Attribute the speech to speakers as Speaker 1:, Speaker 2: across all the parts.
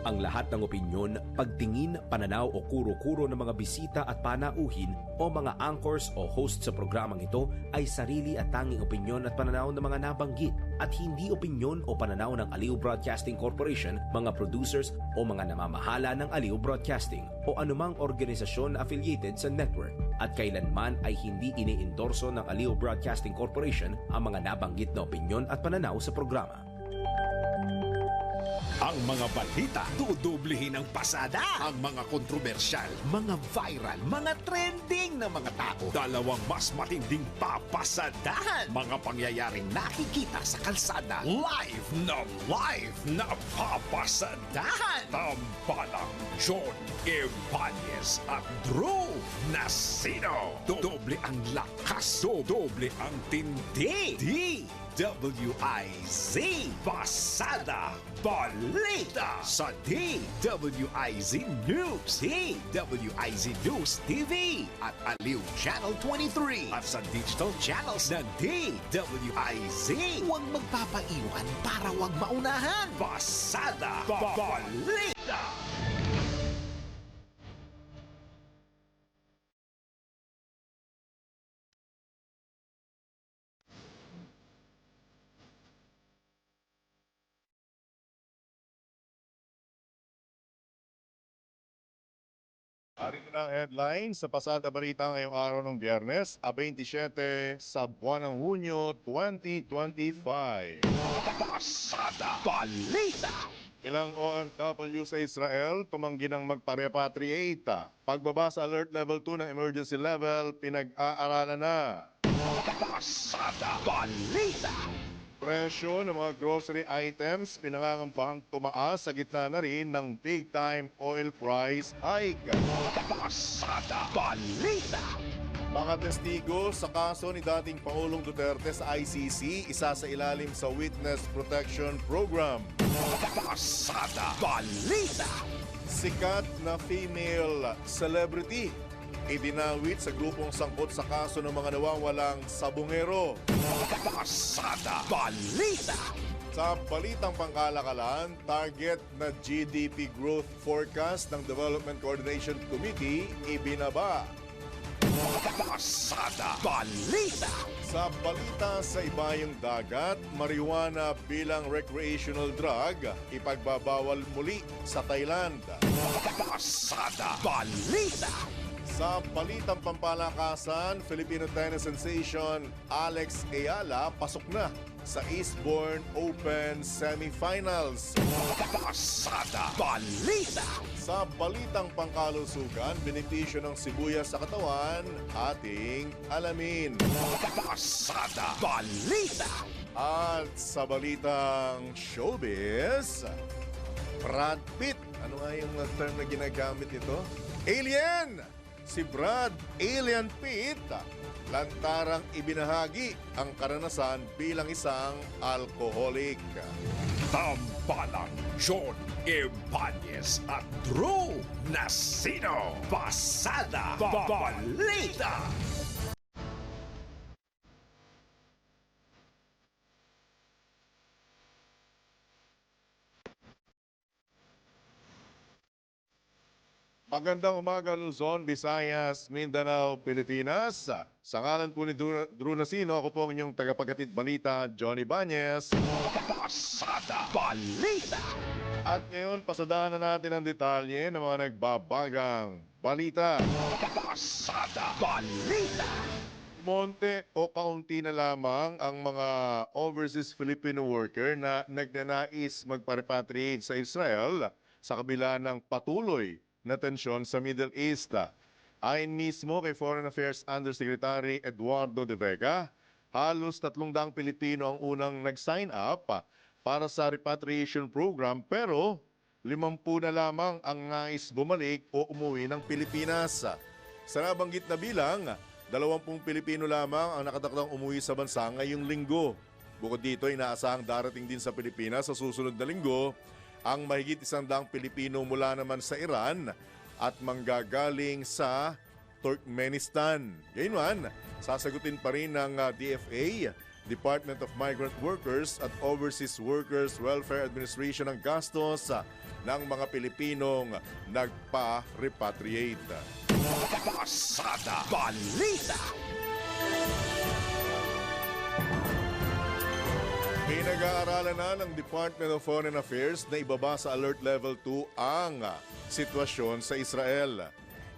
Speaker 1: Ang lahat ng opinyon, pagtingin, pananaw o kuro-kuro ng mga bisita at panauhin o mga anchors o host sa programang ito ay sarili at tanging opinyon at pananaw ng mga nabanggit at hindi opinyon o pananaw ng Aliw Broadcasting Corporation, mga producers o mga namamahala ng Aliw Broadcasting o anumang organisasyon na affiliated sa network at kailanman ay hindi iniendorso ng Aliw Broadcasting Corporation ang mga nabanggit na opinyon at pananaw sa programa.
Speaker 2: Ang mga balita, dudublihin ang pasada. Ang mga kontrobersyal, mga viral, mga trending na mga tao. Dalawang mas matinding papasadahan. Mga pangyayaring nakikita sa kalsada. Live na papasadahan. Tampalang John Evanez at Drew Nasino. Doble ang lakas, doble ang tindi. DWIZ Pasada Balita sa DWIZ News, DWIZ News TV at Aliw Channel 23 at sa digital channels ng DWIZ. Huwag magpapaiwan para huwag maunahan. Pasada Balita.
Speaker 3: Arito na ang headline sa Pasada Balita ngayong araw ng Biyernes, 27 sa buwan ng Hunyo 2025.
Speaker 2: Pasada Balita.
Speaker 3: Ilang OFW sa Israel tumanggi ng magpa-repatriate. Pagbaba sa alert level 2 ng emergency level, pinag-aaralan na.
Speaker 2: Pasada Balita.
Speaker 3: Presyo ng mga grocery items pinangangambahang tumaas sa gitna na rin ng big-time oil price hike.
Speaker 2: Pasada Balita.
Speaker 3: Mga testigo sa kaso ni dating Pangulong Duterte sa ICC, isa sa ilalim sa Witness Protection Program.
Speaker 2: Pasada Balita.
Speaker 3: Sikat na female celebrity idinawit sa grupong sangkot sa kaso ng mga nawawalang sabungero.
Speaker 2: Pasada Balita.
Speaker 3: Sa balitang pangkalakalan, target na GDP growth forecast ng Development Coordination Committee ibinaba.
Speaker 2: Pasada Balita.
Speaker 3: Sa balita sa ibayong dagat, marijuana bilang recreational drug ipagbabawal muli sa Thailand.
Speaker 2: Pasada Balita.
Speaker 3: Sa balitang pampalakasan, Filipino tennis sensation Alex Ayala pasok na sa Eastbourne Open semifinals.
Speaker 2: Pasada Balita.
Speaker 3: Sa balitang pangkalusugan, benepisyo ng sibuyas sa katawan, ating alamin.
Speaker 2: Pasada Balita.
Speaker 3: At sa balitang showbiz, Brad Pitt. Ano nga yung term na ginagamit nito? Alien! Si Brad Alien Pitt lantarang ibinahagi ang karanasan bilang isang alcoholic.
Speaker 2: Tampalang John Evanez at Drew Nasino. Pasada Balita.
Speaker 3: Magandang umaga Luzon, Visayas, Mindanao, Pilipinas. Sa ngalan po ni Drew Nasino, ako po ang inyong tagapaghatid balita, Johnny Banez.
Speaker 2: Pasada Balita.
Speaker 3: At ngayon, pasadahan na natin ang detalye ng mga nagbabagang balita.
Speaker 2: Pasada Balita.
Speaker 3: Monte o kaunti na lamang ang mga overseas Filipino worker na nagnanais magpa-repatriate sa Israel sa kabila ng patuloy na tensyon sa Middle East. Ayon mismo kay Foreign Affairs Undersecretary Eduardo de Vega, halos 300 Pilipino ang unang nag-sign up para sa repatriation program pero 50 na lamang ang nais bumalik o umuwi ng Pilipinas. Sa nabanggit na bilang, 20 Pilipino lamang ang nakatakdang umuwi sa bansa ngayong linggo. Bukod dito, inaasahang darating din sa Pilipinas sa susunod na linggo ang mahigit 100 Pilipino mula naman sa Iran at manggagaling sa Turkmenistan. Gayunman, sasagutin pa rin ng DFA, Department of Migrant Workers at Overseas Workers Welfare Administration ang gastos ng mga Pilipinong nagpa-repatriate.
Speaker 2: Pasada Balita.
Speaker 3: Pinag-aaralan na ng Department of Foreign Affairs na ibaba sa Alert Level 2 ang sitwasyon sa Israel.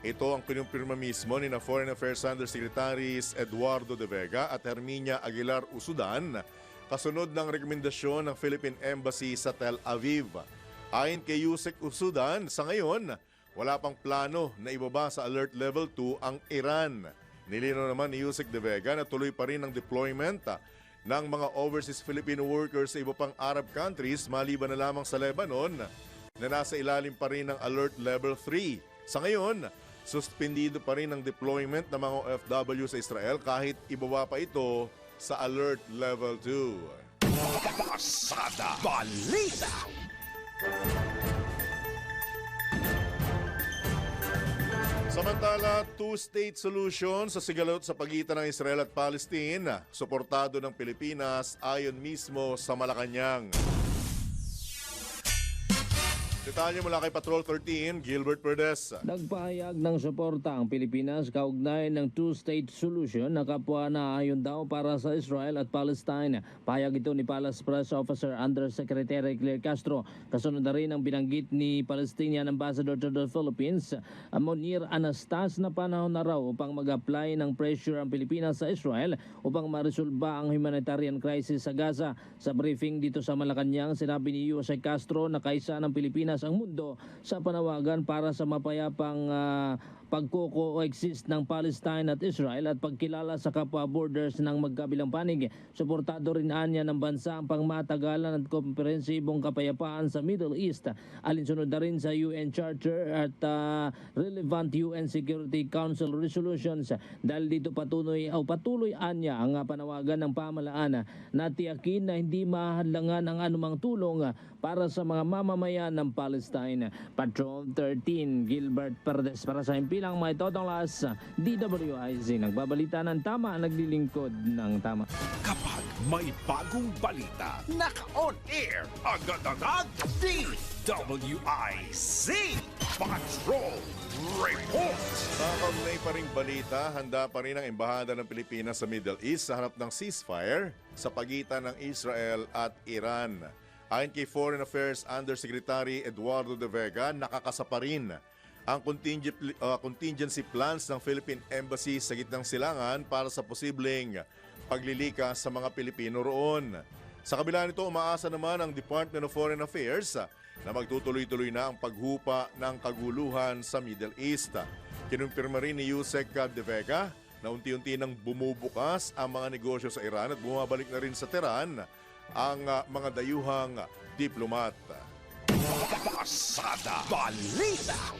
Speaker 3: Ito ang kinumpirma mismo ni Foreign Affairs Undersecretaries Eduardo de Vega at Herminia Aguilar Usudan kasunod ng rekomendasyon ng Philippine Embassy sa Tel Aviv. Ayon kay Yusek Usudan, sa ngayon, wala pang plano na ibaba sa Alert Level 2 ang Iran. Nilinaw naman ni Yusek de Vega na tuloy pa rin ang deployment ng mga overseas Filipino workers sa iba pang Arab countries maliban na lamang sa Lebanon na nasa ilalim pa rin ng Alert Level 3. Sa ngayon, suspendido pa rin ang deployment ng mga OFW sa Israel kahit ibaba pa ito sa Alert Level 2.
Speaker 2: Pasada Balita.
Speaker 3: Samantala, two-state solution sa sigalot sa pagitan ng Israel at Palestine, suportado ng Pilipinas ayon mismo sa Malacanang. Detalye mula kay Patrol 13, Gilbert Perdes.
Speaker 4: Nagpahayag ng suporta ang Pilipinas kaugnay ng two-state solution na kapwa na ayon daw para sa Israel at Palestine. Pahayag ito ni Palace Press Officer Undersecretary Claire Castro. Kasunod na rin ang binanggit ni Palestinian Ambassador to the Philippines, Monir Anastas, na panahon na raw upang mag-apply ng pressure ang Pilipinas sa Israel upang maresolba ang humanitarian crisis sa Gaza. Sa briefing dito sa Malacanang, sinabi ni Jose Castro na kaisa ng Pilipinas ang mundo sa panawagan para sa mapayapang pagko-coexist ng Palestine at Israel at pagkilala sa kapwa borders ng magkabilang panig. Suportado rin anya ng bansa ang pangmatagalan at komprehensibong kapayapaan sa Middle East. Alinsunod na rin sa UN Charter at relevant UN Security Council resolutions. Dahil dito patuloy anya ang panawagan ng pamahalaan na tiyakin na hindi mahadlangan ang anumang tulong para sa mga mamamayan ng Palestine. Patrol 13, Gilbert Perdes para sa Himpilang May Totonglas, DWIZ. Nagbabalita ng tama, naglilingkod ng tama.
Speaker 2: Kapag may bagong balita, naka-on air, agad-agad, DWIZ. Patrol Report.
Speaker 3: Nakakaugnay pa ring balita, handa pa rin ang Embahada ng Pilipinas sa Middle East sa harap ng ceasefire sa pagitan ng Israel at Iran. Ayon kay Foreign Affairs Undersecretary Eduardo de Vega, nakakasapa rin ang contingency plans ng Philippine Embassy sa gitnang silangan para sa posibleng paglilikas sa mga Pilipino roon. Sa kabila nito, umaasa naman ang Department of Foreign Affairs na magtutuloy-tuloy na ang paghupa ng kaguluhan sa Middle East. Kinumpirma rin ni Yusek de Vega na unti-unti nang bumubukas ang mga negosyo sa Iran at bumabalik na rin sa Tehran ang mga dayuhang diplomat.
Speaker 2: Pasada Balita.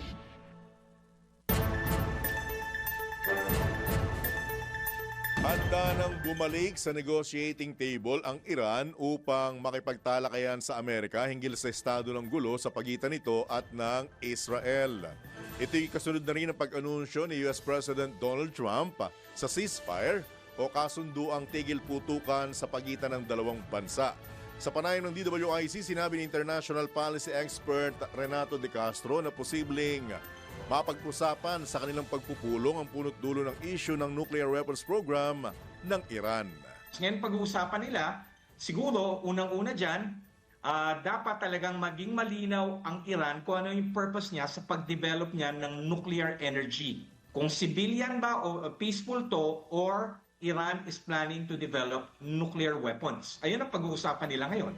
Speaker 3: Handa nang bumalik sa negotiating table ang Iran upang makipagtalakayan sa Amerika hinggil sa estado ng gulo sa pagitan nito at ng Israel. Ito'y kasunod na rin ang pag-anunsyo ni US President Donald Trump sa ceasefire o kasunduang tigil putukan sa pagitan ng dalawang bansa. Sa panayam ng DWIC, sinabi ni International Policy Expert Renato De Castro na posibleng mapag-usapan sa kanilang pagpupulong ang punot dulo ng issue ng nuclear weapons program ng Iran.
Speaker 5: Ngayon pag-uusapan nila, siguro unang-una dyan, dapat talagang maging malinaw ang Iran kung ano yung purpose niya sa pag-develop niya ng nuclear energy. Kung civilian ba o peaceful to, or Iran is planning to develop nuclear weapons. Ayun ang pag-uusapan nila ngayon.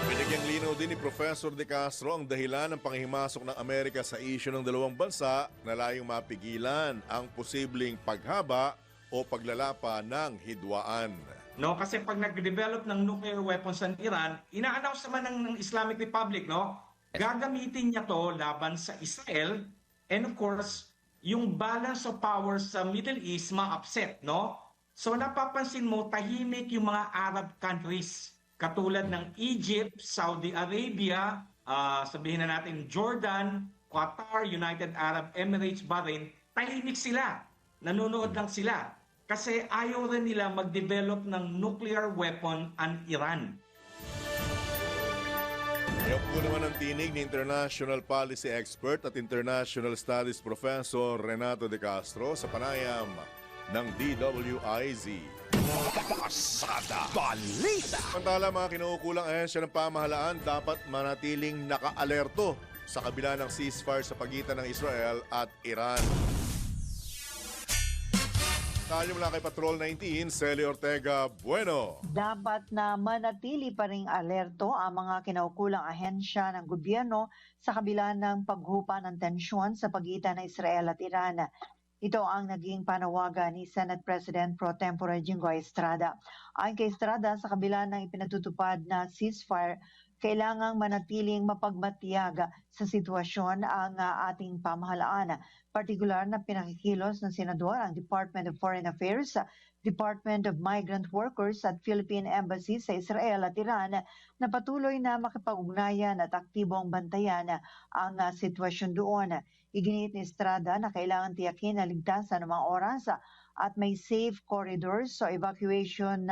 Speaker 3: Binigyang linaw din ni Professor De Castro ang dahilan ng panghihimasok ng Amerika sa issue ng dalawang bansa na layong mapigilan ang posibleng paghaba o paglalapa ng hidwaan.
Speaker 5: No, kasi pag nag-develop ng nuclear weapons ang Iran, ina-announce naman ng Islamic Republic, no? Gagamitin niya to laban sa Israel, and of course, yung balance of power sa Middle East ma-upset, no? So napapansin mo, tahimik yung mga Arab countries katulad ng Egypt, Saudi Arabia, sabihin na natin Jordan, Qatar, United Arab Emirates, Bahrain, tahimik sila. Nanonood lang sila. Kasi ayaw rin nila mag-develop ng nuclear weapon ang Iran.
Speaker 3: Ngayon po naman ang tinig ni International Policy Expert at International Studies Professor Renato De Castro sa panayam ng DWIZ.
Speaker 2: Pasada Balita.
Speaker 3: Samantala, mga kinukulang ahensya ng pamahalaan dapat manatiling naka-alerto sa kabila ng ceasefire sa pagitan ng Israel at Iran. Tayo mula kay Patrol 19, Celi Ortega Bueno.
Speaker 6: Dapat na manatili pa ring alerto ang mga kinaukulang ahensya ng gobyerno sa kabila ng paghupa ng tensyon sa pagitan ng Israel at Iran. Ito ang naging panawagan ni Senate President Pro Tempore Jinggoy Estrada. Ayon kay Estrada, sa kabila ng ipinatutupad na ceasefire, kailangang manatiling mapagmatiyag sa sitwasyon ang ating pamahalaan. Partikular na pinakikilos ng Senador ang Department of Foreign Affairs, Department of Migrant Workers at Philippine Embassy sa Israel at Iran na patuloy na makipag-ugnayan at aktibong bantayan ang sitwasyon doon. Iginit ni Estrada na kailangan tiyakin na ligtasan ng mga oras at may safe corridors o evacuation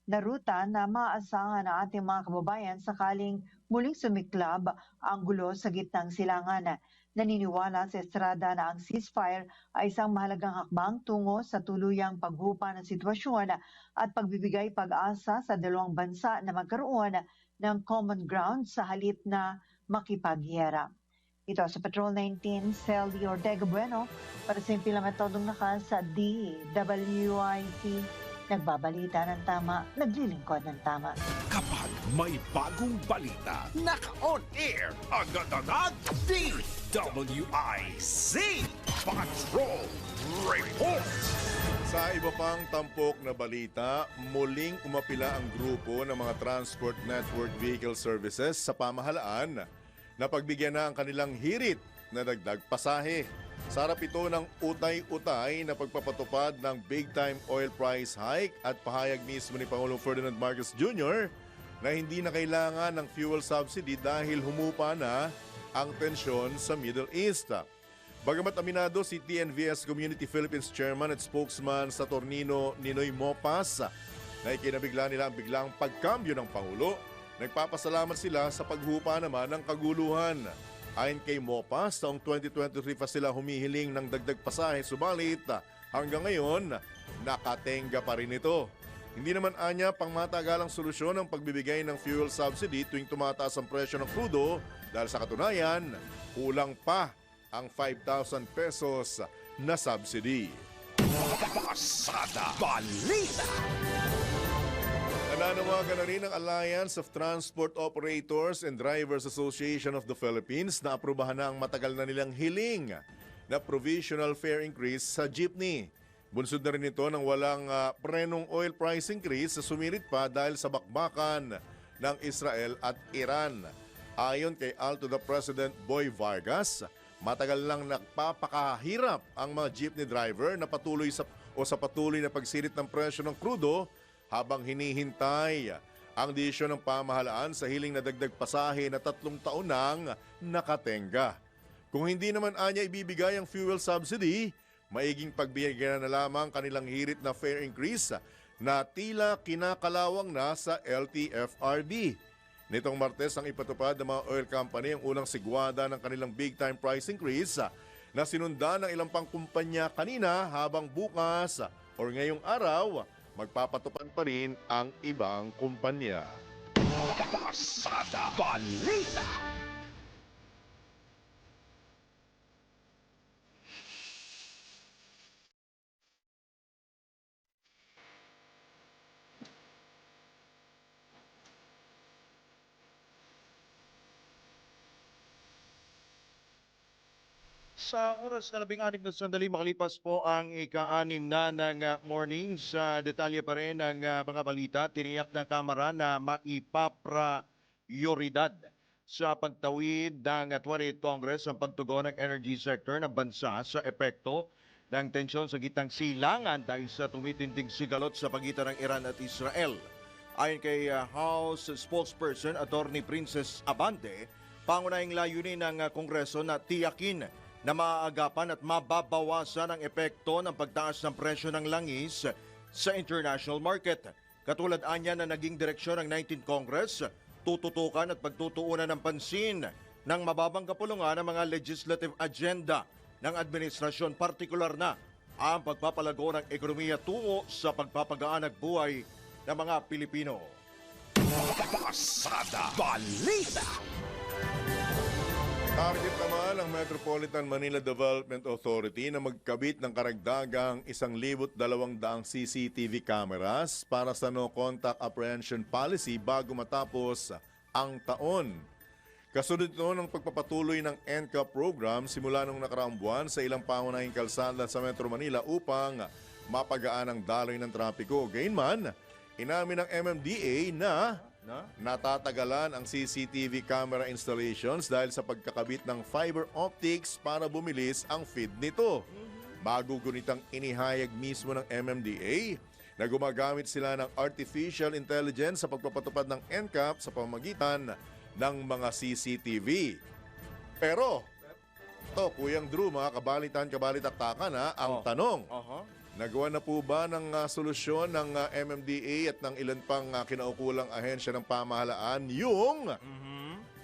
Speaker 6: na ruta na maaasahan ng ating mga kababayan sakaling muling sumiklab ang gulo sa gitnang silangan. Naniniwala si Estrada na ang ceasefire ay isang mahalagang hakbang tungo sa tuluyang paghupa ng sitwasyon at pagbibigay pag-asa sa dalawang bansa na magkaroon ng common ground sa halip na makipagyera. Ito sa Patrol 19, Celi Ortega Bueno, para sa implementadong naka sa DWIT. Nagbabalita ng tama, naglilingkod ng tama.
Speaker 2: Kapag may bagong balita, naka-on air, agad-agad, DWIZ Patrol Report.
Speaker 3: Sa iba pang tampok na balita, muling umapila ang grupo ng mga Transport Network Vehicle Services sa pamahalaan na pagbigyan na ang kanilang hirit na dagdag pasahe. Sa harap ito ng utay-utay na pagpapatupad ng big-time oil price hike at pahayag mismo ni Pangulong Ferdinand Marcos Jr. na hindi na kailangan ng fuel subsidy dahil humupa na ang tensyon sa Middle East. Bagamat aminado si TNVS Community Philippines Chairman at Spokesman sa Tornino Ninoy Mopas na ikinabigla nila ang biglang pagkambyo ng Pangulo, nagpapasalamat sila sa paghupa naman ng kaguluhan. Ayon kay Mopas, taong 2023 pa sila humihiling ng dagdag pasahe, subalit hanggang ngayon, nakatenga pa rin ito. Hindi naman anya pang matagalang solusyon ang pagbibigay ng fuel subsidy tuwing tumataas ang presyo ng krudo dahil sa katunayan, kulang pa ang 5,000 pesos na subsidy.
Speaker 2: Pasada Balita.
Speaker 3: Nananawagan na rin ang Alliance of Transport Operators and Drivers Association of the Philippines na aprubahan na ang matagal na nilang hiling na provisional fare increase sa jeepney. Bunsod na rin ito ng walang prenong oil price increase sa sumirit pa dahil sa bakbakan ng Israel at Iran. Ayon kay Alto the President Boy Vargas, matagal lang nagpapakahirap ang mga jeepney driver na sa patuloy na pagsirit ng presyo ng krudo habang hinihintay ang desisyon ng pamahalaan sa hiling na dagdag pasahe na 3 taon nang nakatenga. Kung hindi naman anya ibibigay ang fuel subsidy, maiging pagbigyan na lamang kanilang hirit na fare increase na tila kinakalawang na sa LTFRB. Nitong Martes ang ipatupad ng mga oil company ang unang sigwada ng kanilang big-time price increase na sinundan ng ilang pang kumpanya kanina habang bukas o ngayong araw magpapatupad pa rin ang ibang kumpanya.
Speaker 2: Pasada Balita.
Speaker 7: Sa oras na 16 na sandali makalipas po ang ika-6 na ng morning. Sa detalye pa rin ng mga balita, tiniyak ng Kamara na maipaprioridad sa pagtawid ng 28th Congress ang pagtugon ng energy sector ng bansa sa epekto ng tensyon sa gitnang silangan dahil sa tumitindig sigalot sa pagitan ng Iran at Israel. Ayon kay House Spokesperson Attorney Princess Abante, pangunahing layunin ng Kongreso na tiyakin na maaagapan at mababawasan ang epekto ng pagtaas ng presyo ng langis sa international market. Katulad anya na naging direksyon ng 19th Congress, tututukan at pagtutuunan ng pansin ng mababang kapulungan ng mga legislative agenda ng administrasyon, partikular na ang pagpapalago ng ekonomiya tungo sa pagpapagaan ng buhay ng mga Pilipino.
Speaker 2: Pasada Balita.
Speaker 3: Target naman ang Metropolitan Manila Development Authority na magkabit ng karagdagang 1,200 CCTV cameras para sa no-contact apprehension policy bago matapos ang taon. Kasunod ito ng pagpapatuloy ng NCAP program simula nung nakaraang buwan sa ilang pangunahing kalsada sa Metro Manila upang mapagaan ang daloy ng trapiko. Gayunman, inamin ng MMDA na natatagalan ang CCTV camera installations dahil sa pagkakabit ng fiber optics para bumilis ang feed nito. Bago gunitang inihayag mismo ng MMDA na gumagamit sila ng artificial intelligence sa pagpapatupad ng NCAP sa pamamagitan ng mga CCTV. Pero, to, Kuyang Drew, mga kabalitan-kabalitaktakan ang tanong, nagawa na po ba ng solusyon ng MMDA at ng ilan pang kinaukulang ahensya ng pamahalaan yung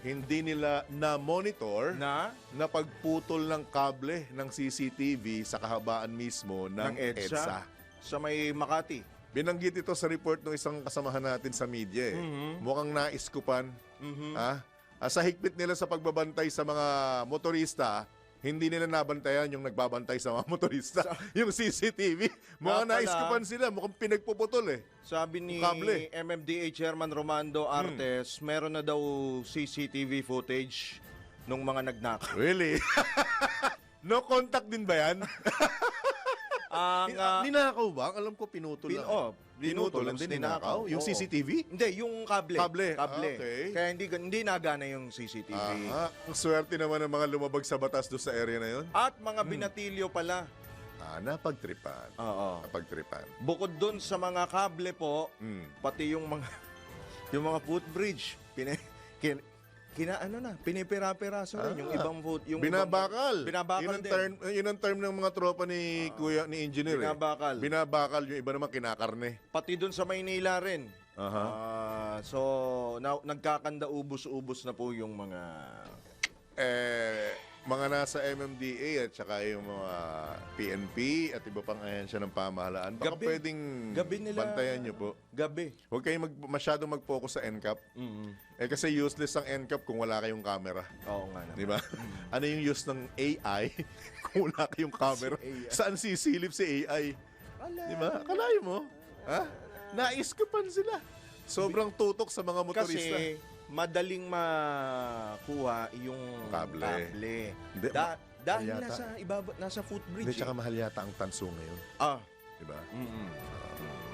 Speaker 3: hindi nila na-monitor na pagputol ng kable ng CCTV sa kahabaan mismo ng EDSA?
Speaker 7: Sa may Makati.
Speaker 3: Binanggit ito sa report ng isang kasamahan natin sa media. Mukhang naiskupan. Sa higpit nila sa pagbabantay sa mga motorista, hindi nila nabantayan yung nagbabantay sa mga motorista. Yung CCTV. Mukhang naiskupan sila. Mukhang pinagpuputol
Speaker 7: Sabi ni
Speaker 3: kable.
Speaker 7: MMDA Chairman Romando Artes, meron na daw CCTV footage nung mga nagnakaw.
Speaker 3: Really? No contact din ba yan? Ninakaw ba? Alam ko pinutol lang.
Speaker 7: Pinutol
Speaker 3: lang din ninakaw. Yung CCTV?
Speaker 7: Hindi, yung kable.
Speaker 3: Kable.
Speaker 7: Okay. Kaya hindi nagana yung CCTV.
Speaker 3: Ang swerte naman ng mga lumabag sa batas doon sa area na yun.
Speaker 7: At mga binatilyo pala.
Speaker 3: Napagtripan.
Speaker 7: Oo.
Speaker 3: Napagtripan.
Speaker 7: Bukod doon sa mga kable po, pati yung mga footbridge, pinipira-piraso rin yung ibang yung
Speaker 3: Binabakal.
Speaker 7: Binabakal din.
Speaker 3: Yun ang term ng mga tropa ni Kuya, ni Engineer.
Speaker 7: Binabakal.
Speaker 3: Binabakal. Yung iba naman kinakarne.
Speaker 7: Pati doon sa Maynila rin. So, nagkakanda ubos-ubos na po yung
Speaker 3: mga nasa MMDA at saka yung mga PNP at iba pang ahensya ng pamahalaan. Baka pwedeng bantayan nyo po.
Speaker 7: Gabi.
Speaker 3: Huwag kayong masyadong mag-focus sa NCAP. Kasi useless ang NCAP kung wala kayong camera.
Speaker 7: Oo nga naman.
Speaker 3: Di ba? Ano yung use ng AI kung wala kayong camera? Saan sisilip si AI? Di ba? Akalain mo? Naiskupan sila. Sobrang tutok sa mga motorista.
Speaker 7: Kasi madaling makuha yung
Speaker 3: Kable. Hindi,
Speaker 7: dahil
Speaker 3: yata.
Speaker 7: nasa footbridge.
Speaker 3: Hindi, tsaka mahal yata ang tanso ngayon. Di ba?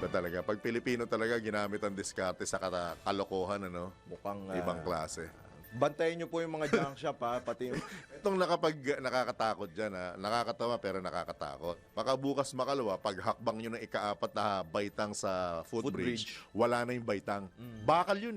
Speaker 3: Ba talaga? Pag Pilipino talaga, ginamit ang diskarte sa kalokohan,
Speaker 7: Mukhang
Speaker 3: ibang klase.
Speaker 7: bantayan nyo po yung mga junk shop pati yung...
Speaker 3: Itong nakakatakot dyan, nakakatawa pero nakakatakot. Baka bukas makalawa, pag hakbang nyo ng ika-4 na baitang sa footbridge, wala na yung baitang. Bakal yun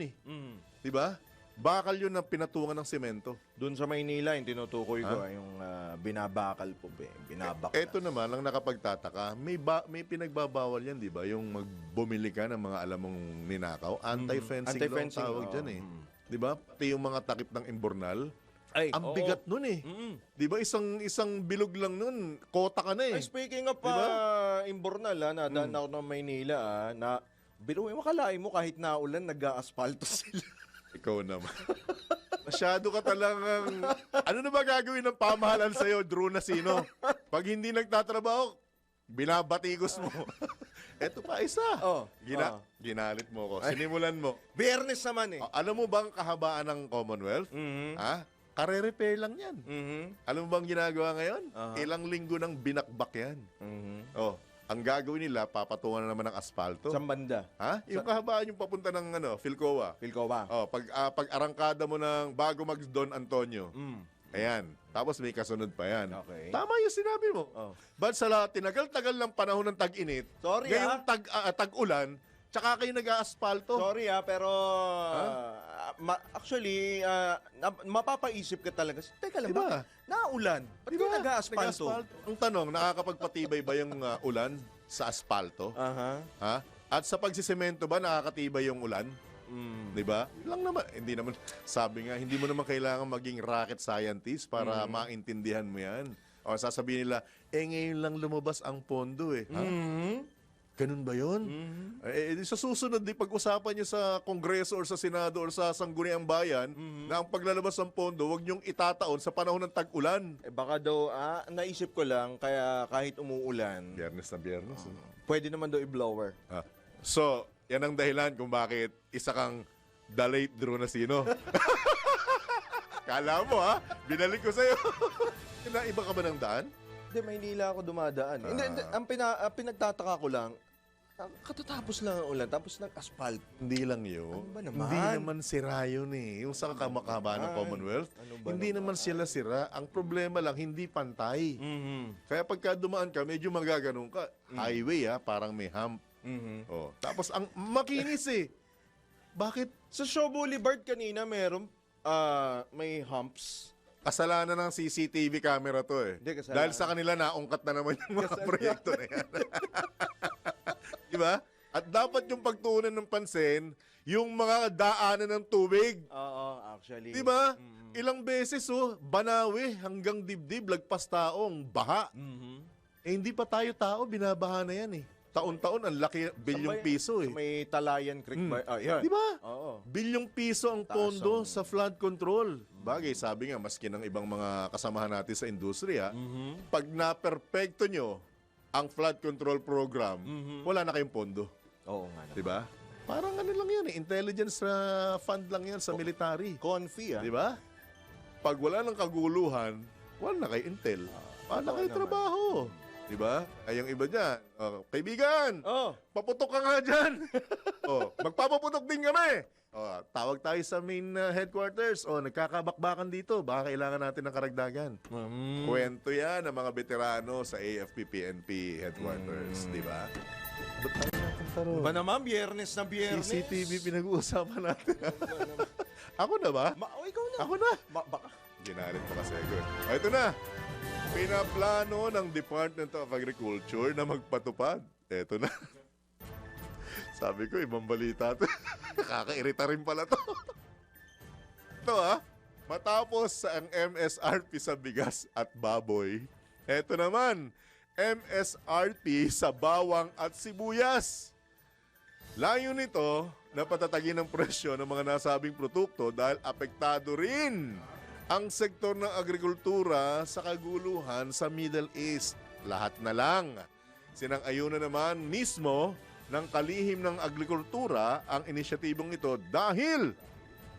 Speaker 3: Diba? Bakal yun na pinatungan ng semento.
Speaker 7: Doon sa Maynila, yung tinutukoy ko, yung binabakal po, binabakal.
Speaker 3: Ito naman, lang nakapagtataka, may pinagbabawal yan, di ba? Yung magbumili ka ng mga alam mong ninakaw. Anti-fencing law ang tawag dyan Di ba? Pati yung mga takip ng imbornal. Ang bigat nun Di ba? Isang bilog lang nun, kota ka na
Speaker 7: Speaking of
Speaker 3: diba?
Speaker 7: imbornal, nadaan ako ng Maynila, biruin mo, kalain mo kahit naulan, nag-a-asphalto sila.
Speaker 3: Ikaw naman. Masyado ka talagang... Ano na ba gagawin ng pamahalan sa'yo, Drew Nasino? Pag hindi nagtatrabaho, binabatikos mo. Eto pa isa. Ginalit mo ko. Sinimulan mo.
Speaker 7: Biyernes naman
Speaker 3: Alam mo bang kahabaan ng Commonwealth? Kare-repair lang yan. Alam mo bang ginagawa ngayon? Ilang linggo nang binakbak yan. Ang gagawin nila, papatungan na naman ng asfalto.
Speaker 7: Sa banda.
Speaker 3: Yung kahabaan yung papunta ng Philcoa. Pag arangkada mo ng bago mag-Don Antonio. Ayan. Tapos may kasunod pa yan.
Speaker 7: Okay.
Speaker 3: Tama yung sinabi mo. But sa tinagal-tagal ng panahon ng tag-init, ngayong tag-ulan, tsaka kayo nag-a-aspalto.
Speaker 7: Sorry pero actually, mapapaisip ka talaga. Teka lang,
Speaker 3: Diba?
Speaker 7: naulan. Ba't
Speaker 3: Diba?
Speaker 7: nag-a-asphalto?
Speaker 3: Ang tanong, nakakapagpatibay ba yung ulan sa aspalto? At sa pagsisemento ba, nakakatibay yung ulan? 'Di ba? Lang naman, hindi naman, sabi nga, hindi mo naman kailangan maging rocket scientist para maintindihan mo yan. O sasabihin nila, ngayon lang lumabas ang pondo eh. Ha? Ganun ba yun? Sa susunod, di pag-usapan nyo sa Kongreso or sa Senado or sa Sangguniang Bayan na ang paglalabas ng pondo, huwag nyong itataon sa panahon ng tag-ulan.
Speaker 7: Baka daw, naisip ko lang, kaya kahit umuulan,
Speaker 3: Biyernes na biyernes.
Speaker 7: pwede naman daw i-blower.
Speaker 3: So, yan ang dahilan kung bakit isa kang the late Drew na sino. Kala mo binalik ko sa'yo. Iba ka ba ng daan?
Speaker 7: Hindi, Maynila ako dumadaan. Hindi, ang pinagtataka ko lang, katatapos lang ang ulan, tapos nag-asphalt.
Speaker 3: Hindi lang yun.
Speaker 7: Ano ba naman?
Speaker 3: Hindi naman sira yun eh. Yung sa kamakaba ng Commonwealth,
Speaker 7: ano ba
Speaker 3: hindi naman sila sira. Ang problema lang, hindi pantay. Kaya pagka dumaan ka, medyo magaganong ka. Highway parang may hump. Oh. Tapos ang makinis eh. Bakit?
Speaker 7: Sa Shaw Boulevard kanina, may humps.
Speaker 3: Kasalanan ng CCTV camera to eh.
Speaker 7: Hindi, kasalanan.
Speaker 3: Dahil sa kanila naungkat na naman yung mga proyekto na yan. Diba? At dapat yung pagtuunan ng pansin, yung mga daanan ng tubig.
Speaker 7: Oo, actually.
Speaker 3: Diba? Ilang beses Banawe hanggang dibdib, lagpas taong baha. Hindi pa tayo tao, binabaha na yan eh. Taon-taon, ang laki, bilyong piso eh.
Speaker 7: May Talayan Creek ba? Yan.
Speaker 3: Di ba?
Speaker 7: Oo.
Speaker 3: Bilyong piso ang pondo sa flood control. Bagay, sabi nga, maski ng ibang mga kasamahan natin sa industriya, pag na-perfecto nyo ang flood control program, wala na kayong pondo.
Speaker 7: Oo nga.
Speaker 3: Di ba? Parang ano lang yan intelligence fund lang yan sa military.
Speaker 7: Confi
Speaker 3: Di ba? Pag wala ng kaguluhan, wala na kayo intel. Wala na kayo trabaho. Di ba? Ay, yung iba dyan, kaibigan, paputok ka nga dyan. Magpapaputok din kami. Tawag tayo sa main headquarters. Nagkakabakbakan dito. Baka kailangan natin ng karagdagan. Kwento yan ng mga veterano sa AFP-PNP headquarters. Di ba? Ba't tayo napunta ron?
Speaker 7: Ba naman, biyernes na biyernes.
Speaker 3: CCTV pinag-uusapan natin. Ako na ba?
Speaker 7: Ikaw na.
Speaker 3: Ako na.
Speaker 7: Baka.
Speaker 3: Ginalit pa kasi ako. Ito na. Pinaplano ng Department of Agriculture na magpatupad. Eto na. Sabi ko, ibang balita to. Kakairita rin pala to. Ito matapos ang MSRP sa bigas at baboy, eto naman, MSRP sa bawang at sibuyas. Layo nito na patatagin ang presyo ng mga nasabing produkto dahil apektado rin ang sektor ng agrikultura sa kaguluhan sa Middle East. Lahat na lang. Sinang-ayunan naman mismo ng kalihim ng agrikultura ang inisyatibong ito dahil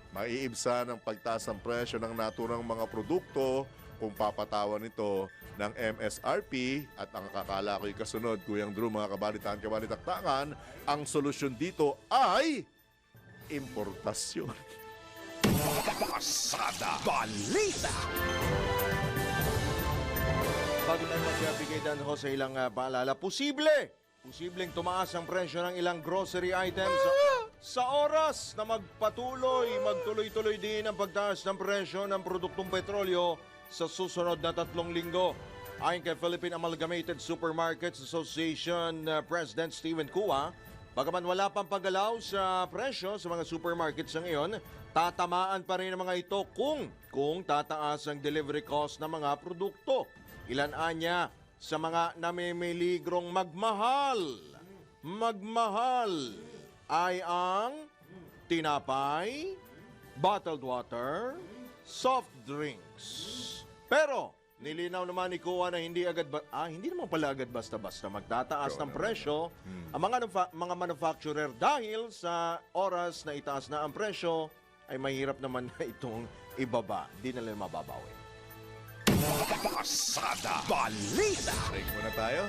Speaker 3: maiibsa ng pagtaas ng presyo ng naturang mga produkto kung papatawan nito ng MSRP at ang akala ko'y kasunod, Kuyang Drew, mga kabalitaan-kabalitaktakan, ang solusyon dito ay importasyon.
Speaker 2: Pasada Balita.
Speaker 7: Bago na magbibigay Dan Jose ilang paalala, posibleng tumaas ang presyo ng ilang grocery items sa oras na magtuloy-tuloy din ang pagtaas ng presyo ng produktong petrolyo sa susunod na 3 linggo. Ayon kay Philippine Amalgamated Supermarkets Association President Stephen Kua, bagaman wala pang paggalaw sa presyo sa mga supermarkets sa ngayon, tatamaan pa rin ang mga ito kung tataas ang delivery cost ng mga produkto. Ilan anya sa mga namimiligrong magmahal ay ang tinapay, bottled water, soft drinks. Pero nilinaw naman ni Kua na hindi naman pala agad basta-basta magtataas ng presyo ang mga manufacturer dahil sa oras na itaas na ang presyo ay mahirap naman na itong ibaba. Di na nila mababawi.
Speaker 2: Pasada Balita.
Speaker 3: Break muna tayo.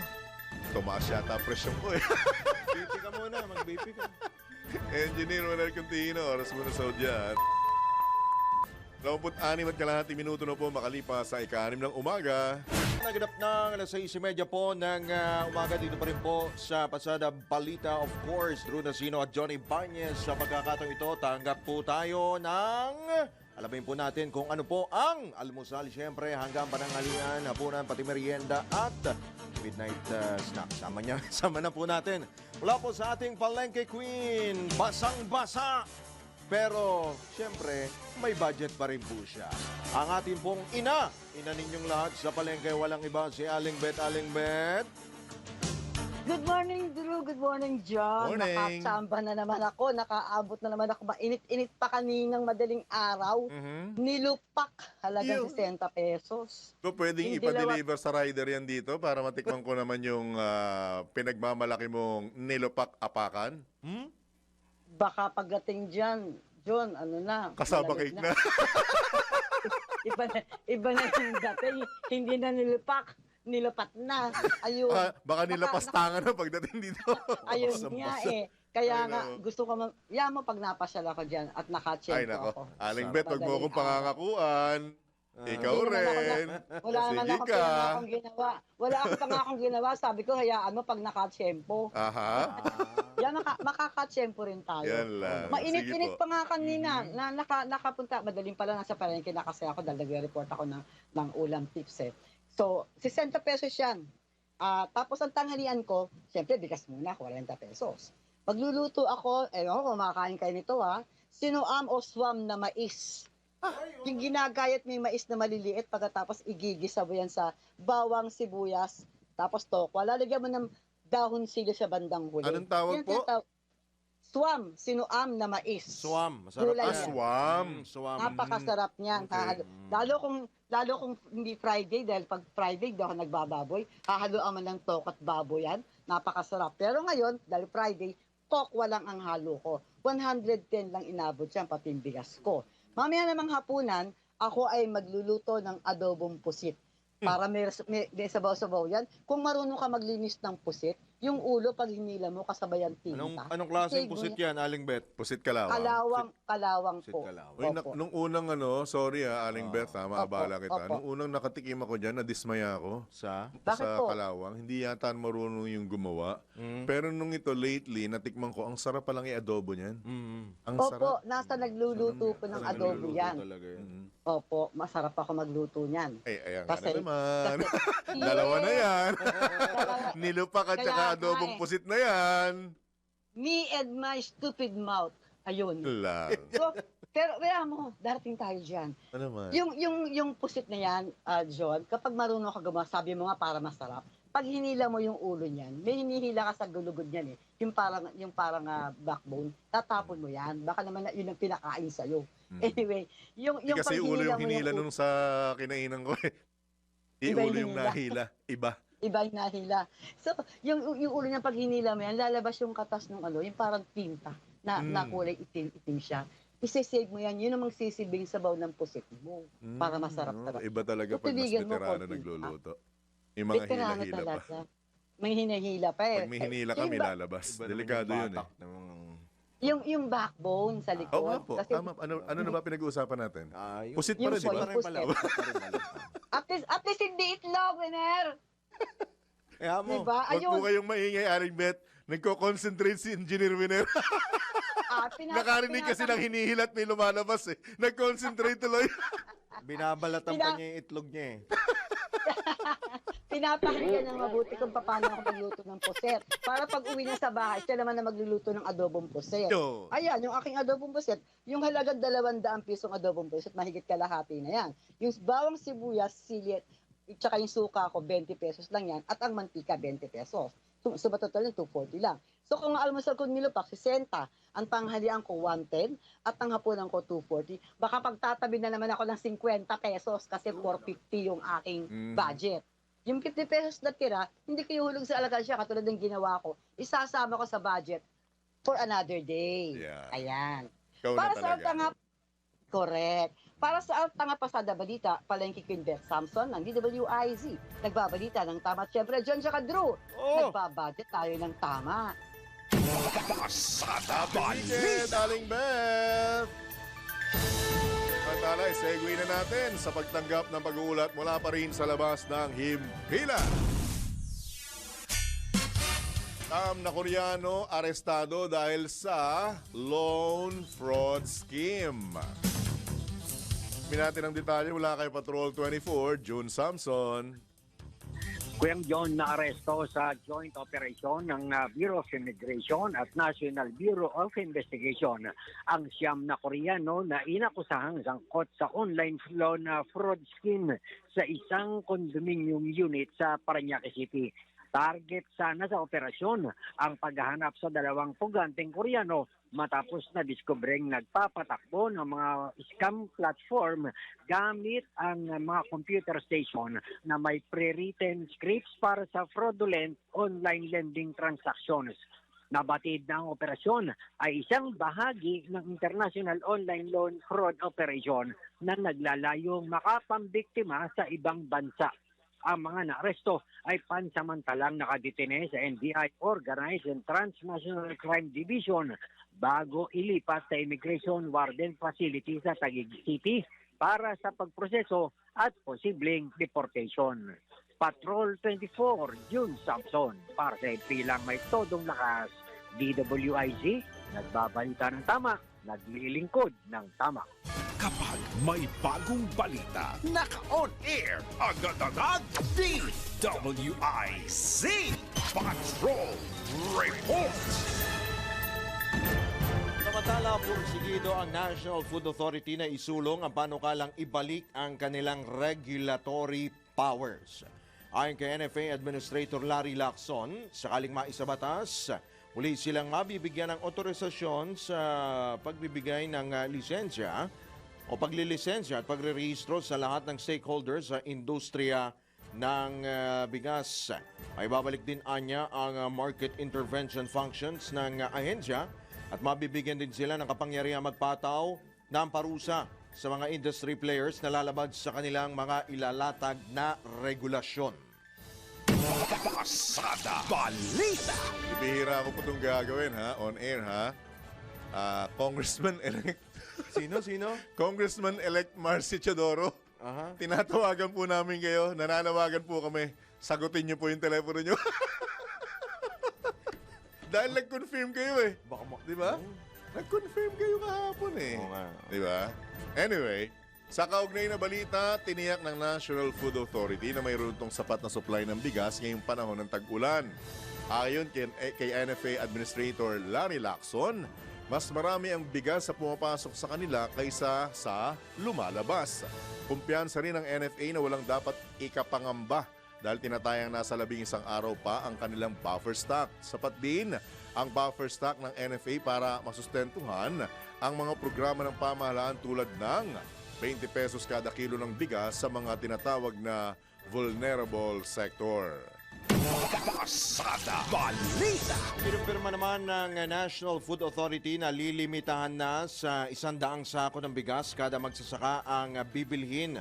Speaker 3: Tumaas yata presyon ko eh.
Speaker 7: BP ka muna, mag-BP ka.
Speaker 3: Engineer Manuel Contino, oras muna sa udyan. 26 minuto na po makalipas sa ika-6 ng umaga.
Speaker 7: Naganap ng alas 6:30 po ng umaga dito pa rin po sa Pasada Balita, of course, Drew Nasino at Johnny Bañez. Sa pagkakataong ito, tanggap po tayo ng alamin po natin kung ano po ang almusal, siyempre hanggang pananghalian, hapunan, pati merienda at midnight snack. Sama na po natin. Mula po sa ating Palengke Queen, basang-basa, Pero, siyempre, may budget pa rin po siya. Ang ating pong ina ninyong lahat sa palengke, walang iba, si Aling Bet. Aling Bet.
Speaker 8: Good morning, Drew. Good morning, John.
Speaker 3: Morning.
Speaker 8: Nakachamba na naman ako. Nakaabot na naman ako. Mainit-init pa kaninang madaling araw. Nilupak. Halagang 60 pesos.
Speaker 3: So, pwedeng
Speaker 8: Yung
Speaker 3: ipa-deliver sa rider yan dito para matikman ko naman yung pinagmamalaki mong nilupak-apakan?
Speaker 8: Baka pagdating dyan, John, ano na.
Speaker 3: Kasama
Speaker 8: malamig
Speaker 3: cake na.
Speaker 8: Iba na yung dating. Hindi na nilupak. Nilupat na. Ayun.
Speaker 3: Baka nilapastangan na pagdating dito.
Speaker 8: Ayun nga eh. Kaya
Speaker 3: Ay,
Speaker 8: nga,
Speaker 3: nako.
Speaker 8: gusto ko yan mo pag napasyal ako dyan at
Speaker 3: Ay,
Speaker 8: nakachempo
Speaker 3: nako.
Speaker 8: ako.
Speaker 3: Aling Bet, wag mo
Speaker 8: Madaling
Speaker 3: akong pangangakuan. Ikaw
Speaker 8: Hindi naman ako
Speaker 3: rin.
Speaker 8: Wala naman
Speaker 3: Sige
Speaker 8: ako
Speaker 3: ka.
Speaker 8: pa akong ginawa. Wala ako pa nga akong ginawa. Sabi ko, hayaan mo pag nakachempo.
Speaker 3: Aha.
Speaker 8: Yan, makakachempo rin tayo.
Speaker 3: Yan lang.
Speaker 8: Mainit-init
Speaker 3: Sige po.
Speaker 8: pa nga kanina. Nakapunta, madaling pala nasa palengke na kasi ako dahil nagre-report ako ng ulam tips eh. So, 60 pesos yan. Tapos ang tanghalian ko, siyempre bigas muna, 40 pesos. Magluluto ako, kumakain kayo nito sinuam o swam na mais. Yung ginagayat mo yung mais na maliliit, pagkatapos igigisa mo yan sa bawang, sibuyas, tapos tokwa. Lalagyan mo ng dahon sili sa bandang huli.
Speaker 3: Anong tawag
Speaker 8: Yan
Speaker 3: po?
Speaker 8: Swam, sinuam na mais.
Speaker 7: Swam. Masarap
Speaker 8: Gulay
Speaker 7: yan.
Speaker 8: yan.
Speaker 3: Swam.
Speaker 7: Swam.
Speaker 8: Napakasarap niyan.
Speaker 3: Okay.
Speaker 8: Lalo kung hindi Friday, dahil pag Friday daw ako nagbababoy, hahaluan mo ng tokwa at baboy yan. Napakasarap. Pero ngayon, dahil Friday, tokwa lang ang halo ko. 110 lang inabot yan, pati yung bigas ko. Mamaya namang hapunan, ako ay magluluto ng adobong pusit. Para may sabaw-sabaw yan. Kung marunong ka maglinis ng pusit, yung ulo pag hinila mo kasabayan tinta.
Speaker 7: Anong klaseng
Speaker 8: Kasi
Speaker 7: pusit yan, Aling Bet?
Speaker 3: Pusit kalawang.
Speaker 8: Kalawang
Speaker 7: Pusit
Speaker 8: po.
Speaker 7: kalawang.
Speaker 3: Uy,
Speaker 8: Opo.
Speaker 3: nung unang sorry Aling Beth, maabala kita.
Speaker 8: Opo.
Speaker 3: Nung unang nakatikim ako dyan, nadismaya ako.
Speaker 7: Sa?
Speaker 8: Bakit
Speaker 3: sa
Speaker 8: po?
Speaker 3: kalawang. Hindi yata marunong yung gumawa.
Speaker 7: Mm.
Speaker 3: Pero nung ito lately, natikman ko, ang sarap palang i-adobo niyan. Ang
Speaker 8: Opo,
Speaker 3: sarap.
Speaker 8: nasa nagluluto po ng
Speaker 3: Sarap
Speaker 8: adobo
Speaker 3: nagluluto
Speaker 8: yan.
Speaker 7: Talaga yan.
Speaker 3: Mm.
Speaker 8: Opo, masarap ako magluto niyan.
Speaker 3: Ayan
Speaker 8: Kasi-
Speaker 3: ka na naman.
Speaker 8: Kasi-
Speaker 3: Dalawa na yan.
Speaker 8: Kaya-
Speaker 3: Nilupak at
Speaker 8: Kaya
Speaker 3: saka
Speaker 8: nga
Speaker 3: adobong
Speaker 8: eh.
Speaker 3: pusit na yan.
Speaker 8: Me and my stupid mouth. Ayun.
Speaker 3: Lang.
Speaker 8: So, pero kaya mo, darating tayo dyan.
Speaker 3: Ano naman?
Speaker 8: Yung pusit na yan, John, kapag marunong ka gumawa, sabi mo nga para masarap. Pag hinila mo yung ulo niyan, may hinihila ka sa gulugod niyan eh. Yung parang backbone, tatapon mo yan. Baka naman yun ang pinakain sa'yo. Anyway, yung
Speaker 3: Hindi kasi
Speaker 8: pag
Speaker 3: ulo yung
Speaker 8: mo
Speaker 3: hinila
Speaker 8: ulo-
Speaker 3: nung sa kinainan ko eh.
Speaker 8: Iba yung
Speaker 3: Ulo yung
Speaker 8: hinila.
Speaker 3: nahila. Iba.
Speaker 8: Iba yung nahila. So, yung ulo niya pag hinila mo yan, lalabas yung katas ng yung parang tinta na kulay itim siya. Isisave mo yan, yun ang magsisilbing sabaw ng pusit mo para masarap talaga.
Speaker 3: Iba talaga
Speaker 8: So,
Speaker 3: pag mas
Speaker 8: tubigan mo
Speaker 3: veterano
Speaker 8: konti.
Speaker 3: nagluluto. Yung mga
Speaker 8: Veterano
Speaker 3: hila-hila pa.
Speaker 8: talaga. May hinahila pa eh.
Speaker 3: Pag may hinila ka,
Speaker 8: Yung
Speaker 3: may
Speaker 8: ba-
Speaker 3: lalabas.
Speaker 7: Iba naman
Speaker 3: Delikado
Speaker 7: yung
Speaker 3: yun eh.
Speaker 7: batak ng-
Speaker 8: Yung backbone sa likod.
Speaker 3: Oo nga po.
Speaker 8: Kasi
Speaker 3: Tama. Ano na ba pinag-uusapan natin?
Speaker 7: Yung-
Speaker 3: Pusit pa
Speaker 8: Yung
Speaker 3: rin, di ba?
Speaker 8: pusit. At least hindi itlog, winner.
Speaker 7: Kaya mo.
Speaker 8: Diba?
Speaker 3: Huwag po
Speaker 8: Ayun.
Speaker 3: kayong maingay, Aling Beth. Nagko-concentrate si Engineer Winner. Nakarinig kasi ng hinihilat may lumalabas eh. Nag-concentrate tuloy.
Speaker 7: Binabalatan pa niya yung itlog niya eh.
Speaker 8: Pinapakinggan ng mabuti kung paano ako magluto ng puset. Para pag uwi niya sa bahay, siya naman na magluluto ng adobong puset.
Speaker 3: Yo.
Speaker 8: Ayan, yung aking adobong puset, yung halagang 200 pisong adobong puset, mahigit kalahati na yan. Yung bawang sibuyas, sili, at saka yung suka ko, 20 pesos lang yan. At ang mantika, 20 pesos. So, total yung 240 lang. So, kung ang almusal ko nilupak, 60. Ang tanghalian ko, 110. At ang hapunan ko, 240. Baka pagtatabi na naman ako ng 50 pesos kasi 450 yung aking budget. Yung 50 pesos na tira, hindi ko ihulog sa alakansya katulad ng ginawa ko. Isasama ko sa budget for another day.
Speaker 3: Yeah.
Speaker 8: Ayan.
Speaker 3: Ikaw na
Speaker 8: Para sa
Speaker 3: talaga.
Speaker 8: tanga, correct. Para sa tanga pasada balita, palengke Queen Beth Samson ng DWIZ. Nagbabalita ng tama. Siyempre, John tsaka Drew.
Speaker 7: Oh!
Speaker 8: Nagbabudget tayo ng tama.
Speaker 2: Pasada
Speaker 3: Weekend,
Speaker 2: Balita.
Speaker 3: Aling Beth! Samantala, segue na natin sa pagtanggap ng pag-uulat mula pa rin sa labas ng Himpila. Tam na Koreano arestado dahil sa loan fraud scheme. Binati ng detalye mula kay Patrol 24, June Samson.
Speaker 9: Kuyang John na aresto sa joint operation ng Bureau of Immigration at National Bureau of Investigation ang siyam na Koreano na inakusahang sangkot sa online loan fraud scheme sa isang condominium unit sa Parañaque City. Target sana sa operasyon ang paghahanap sa dalawang puganteng Koreano matapos na diskubreng nagpapatakbo ng mga scam platform gamit ang mga computer station na may pre-written scripts para sa fraudulent online lending transactions. Nabatid na ang operasyon ay isang bahagi ng International Online Loan Fraud Operation na naglalayong makapambiktima sa ibang bansa. Ang mga naaresto ay pansamantalang nakadetine sa NBI Organized and Transnational Crime Division bago ilipat sa Immigration Warden Facility sa Taguig City para sa pagproseso at posibleng deportation. Patrol 24, June Samson, para sa pilang may todong lakas, DWIZ, nagbabalita ng tama, naglilingkod ng tama.
Speaker 2: Kapag may bagong balita, naka-on air, agad-agad, DWIZ Patrol Report.
Speaker 7: Samantala, pursigido ang National Food Authority na isulong ang panukalang ibalik ang kanilang regulatory powers. Ayon kay NFA Administrator Larry Lacson, sakaling maisabatas, muli silang mabibigyan ng otorisasyon sa pagbibigay ng lisensya o paglilisensya at pagrerehistro sa lahat ng stakeholders sa industriya ng bigas. Ay babalik din anya ang market intervention functions ng ahensya at mabibigyan din sila ng kapangyarihang magpataw ng parusa sa mga industry players na lalabag sa kanilang mga ilalatag na regulasyon.
Speaker 2: Pasada Balita.
Speaker 3: Ibihira ko po itong gagawin, ha? On air, ha? Congressman-elect.
Speaker 7: Sino?
Speaker 3: Congressman-elect Marcy Chodoro.
Speaker 7: Aha.
Speaker 3: Tinatawagan po namin kayo. Nananawagan po kami. Sagutin niyo po yung telepono niyo. Dahil nag-confirm kayo eh.
Speaker 7: Baka
Speaker 3: Di ba? Nag-confirm kayo kahapon eh.
Speaker 7: Oo nga.
Speaker 3: Di ba? Anyway, sa kaugnay na balita, tiniyak ng National Food Authority na mayroon itong sapat na supply ng bigas ngayong panahon ng tag-ulan. Ayon kay NFA Administrator Larry Lacson, mas marami ang bigas sa pumapasok sa kanila kaysa sa lumalabas. Kumpiyansa rin ng NFA na walang dapat ikapangamba dahil tinatayang nasa 11 araw pa ang kanilang buffer stock. Sapat din ang buffer stock ng NFA para masustentuhan ang mga programa ng pamahalaan tulad ng 20 pesos kada kilo ng bigas sa mga tinatawag na vulnerable sector.
Speaker 2: Pasada Balita.
Speaker 7: Pinumpirma naman ng National Food Authority na lilimitahan na sa 100 sako ng bigas kada magsasaka ang bibilhin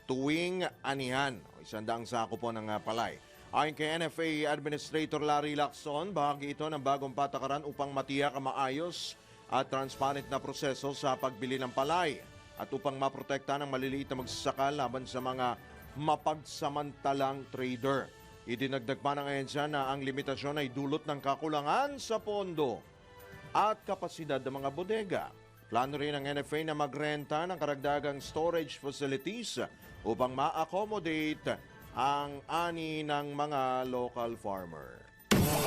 Speaker 7: tuwing anihan. 100 sako po ng palay. Ayon kay NFA Administrator Larry Lacson, bahagi ito ng bagong patakaran upang matiyak ang maayos at transparent na proseso sa pagbili ng palay at upang maprotekta ng maliliit na magsasaka laban sa mga mapagsamantalang trader. Idinagdag pa ng ahensya na ang limitasyon ay dulot ng kakulangan sa pondo at kapasidad ng mga bodega. Plano rin ng NFA na magrenta ng karagdagang storage facilities upang ma-accommodate ang ani ng mga local farmer.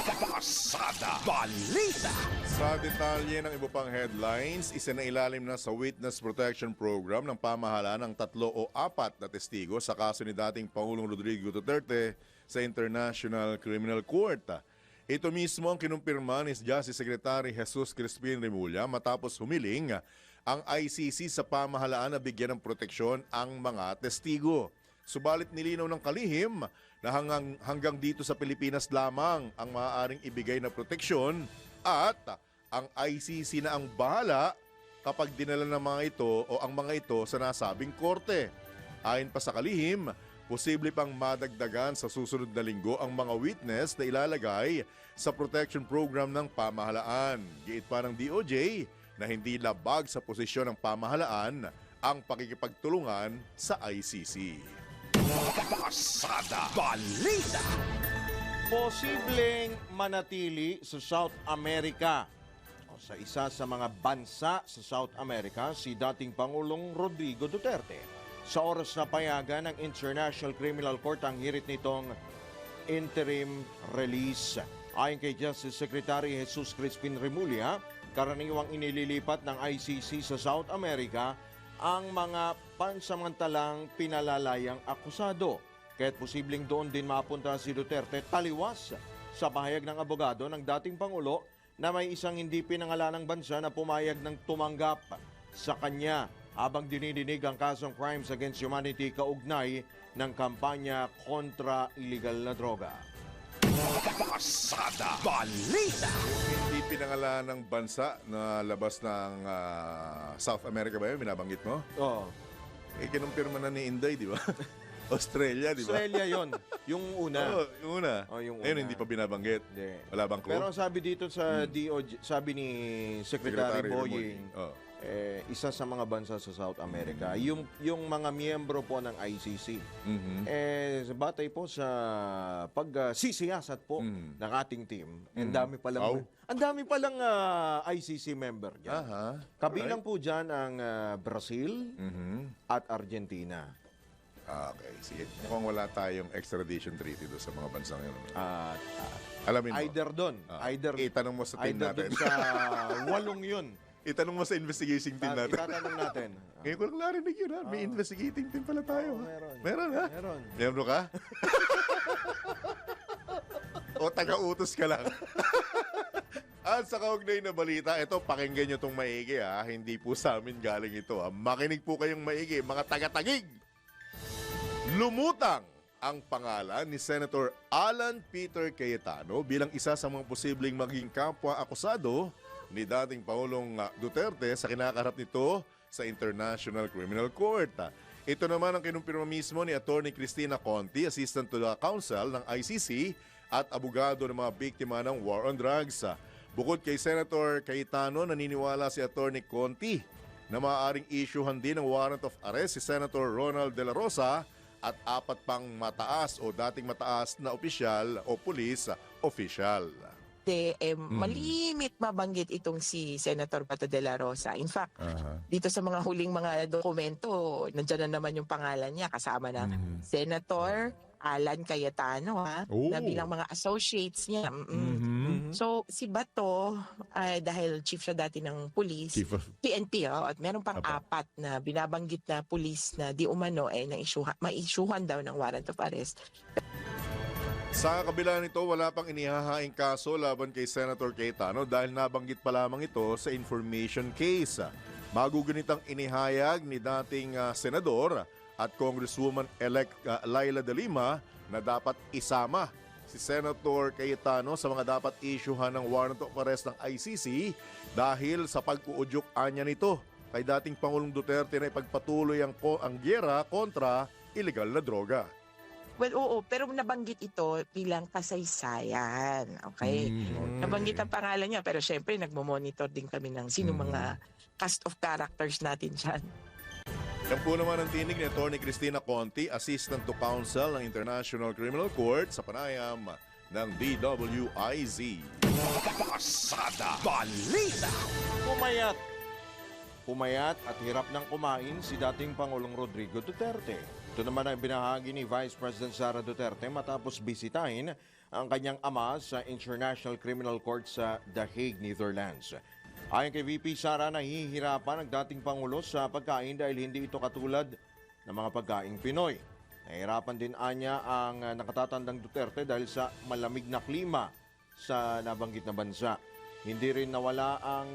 Speaker 2: Pasada Balita.
Speaker 3: Sa detalye ng iba pang headlines, isinailalim na sa Witness Protection Program ng pamahalaan ng 3 o 4 na testigo sa kaso ni dating Pangulong Rodrigo Duterte sa International Criminal Court. Ito mismo ang kinumpirma ni Justice Secretary Jesus Crispin Remulla matapos humiling ang ICC sa pamahalaan na bigyan ng proteksyon ang mga testigo. Subalit nilinaw ng kalihim na hanggang dito sa Pilipinas lamang ang maaaring ibigay na proteksyon at ang ICC na ang bahala kapag dinala ng mga ito o ang mga ito sa nasabing korte. Ayon pa sa kalihim, posible pang madagdagan sa susunod na linggo ang mga witness na ilalagay sa protection program ng pamahalaan. Giit pa ng DOJ na hindi labag sa posisyon ng pamahalaan ang pakikipagtulungan sa ICC.
Speaker 2: Pasada Balita.
Speaker 7: Posibleng manatili sa South America o sa isa sa mga bansa sa South America si dating Pangulong Rodrigo Duterte. Sa oras na payagan ng International Criminal Court ang hirit nitong interim release. Ayon kay Justice Secretary Jesus Crispin Remulla, karaniwang inililipat ng ICC sa South America ang mga pansamantalang pinalalayang akusado. Kaya't posibleng doon din mapunta si Duterte taliwas sa pahayag ng abogado ng dating Pangulo na may isang hindi pinangalanang bansa na pumayag ng tumanggap sa kanya habang dinidinig ang kasong crimes against humanity kaugnay ng kampanya kontra illegal na droga.
Speaker 2: Pasada Balita.
Speaker 3: Hindi pinangalan ng bansa na labas ng South America ba yun? Binabanggit mo?
Speaker 7: Oh,
Speaker 3: Kinumpirma na ni Inday, di ba? Australia, di ba?
Speaker 7: Australia yon, yung una.
Speaker 3: Oo, yung una.
Speaker 7: Oh, yung
Speaker 3: Ngayon,
Speaker 7: una.
Speaker 3: hindi pa binabanggit.
Speaker 7: Hindi.
Speaker 3: Wala bang clue?
Speaker 7: Pero ang sabi dito sa DOJ, sabi ni Secretary Boying,
Speaker 3: Oh.
Speaker 7: isa sa mga bansa sa South America, yung mga miyembro po ng ICC.
Speaker 3: Mhm.
Speaker 7: Batay po sa pagsisiyasat po
Speaker 3: Mm.
Speaker 7: ng ating team, ang dami palang
Speaker 3: Wow.
Speaker 7: ang dami palang ICC member diyan.
Speaker 3: Aha.
Speaker 7: Kabilang po diyan ang Brazil
Speaker 3: Mhm.
Speaker 7: at Argentina.
Speaker 3: Okay, sige. Mukhang wala tayong extradition treaty doon sa mga bansang yun.
Speaker 7: At
Speaker 3: Alamin mo.
Speaker 7: either doon, either
Speaker 3: Itanong mo sa team
Speaker 7: either
Speaker 3: natin.
Speaker 7: doon sa walong 'yun.
Speaker 3: Itanong mo sa investigating team natin.
Speaker 7: Itatanong natin.
Speaker 3: Ngayon ko lang narinig yun, ha? May investigating team pala tayo. ha?
Speaker 7: meron.
Speaker 3: Meron, ha?
Speaker 7: Meron.
Speaker 3: Miyembro ka? O taga-utos ka lang? At sa kaugnay na balita, ito, pakinggan nyo itong maigi, ha? Hindi po sa amin galing ito, ha? Makinig po kayong maigi, mga taga-tagig! Lumutang ang pangalan ni Senator Alan Peter Cayetano bilang isa sa mga posibleng maging kapwa-akusado ni dating Pangulong Duterte sa kinakaharap nito sa International Criminal Court. Ito naman ang kinumpirma mismo ni Attorney Cristina Conti, Assistant to the Counsel ng ICC at abogado ng mga biktima ng war on drugs. Bukod kay Senator Cayetano, naniniwala si Attorney Conti na maaaring isyuhan din ng warrant of arrest si Senator Ronald De La Rosa at 4 pang mataas o dating mataas na opisyal o police official.
Speaker 10: Malimit mabanggit itong si Senator Bato de la Rosa. In fact, dito sa mga huling mga dokumento, nandiyan na naman yung pangalan niya kasama ng Senator Alan Cayetano na bilang mga associates niya. So si Bato, dahil chief siya dati ng police, PNP, at meron pang 4 na binabanggit na police na di umano ma-issuehan daw ng warrant of arrest.
Speaker 3: Sa kabila nito, wala pang inihahaing kaso laban kay Senator Cayetano dahil nabanggit pa lamang ito sa information case. Magugunitang inihayag ni dating senador at Congresswoman-elect Laila De Lima na dapat isama si Senator Cayetano sa mga dapat isyuhan ng warrant of arrest ng ICC dahil sa pag-uudyok anya nito kay dating Pangulong Duterte na ipagpatuloy ang gyera kontra illegal na droga.
Speaker 10: Well, oo, pero nabanggit ito bilang kasaysayan. Okay? Nabanggit ang pangalan niya, pero syempre nagmo-monitor din kami ng sino mga cast of characters natin dyan.
Speaker 3: Yan po naman ang tinig ni Atty. Cristina Conti, Assistant to Counsel ng International Criminal Court sa panayam ng DWIZ.
Speaker 2: Pasada Balita.
Speaker 7: Pumayat at hirap ng kumain si dating Pangulong Rodrigo Duterte. Ito naman ang binahagi ni Vice President Sara Duterte matapos bisitahin ang kanyang ama sa International Criminal Court sa The Hague, Netherlands. Ayon kay VP Sara, nahihirapan ang dating Pangulo sa pagkain dahil hindi ito katulad ng mga pagkaing Pinoy. Nahihirapan din anya ang nakatatandang Duterte dahil sa malamig na klima sa nabanggit na bansa. Hindi rin nawala ang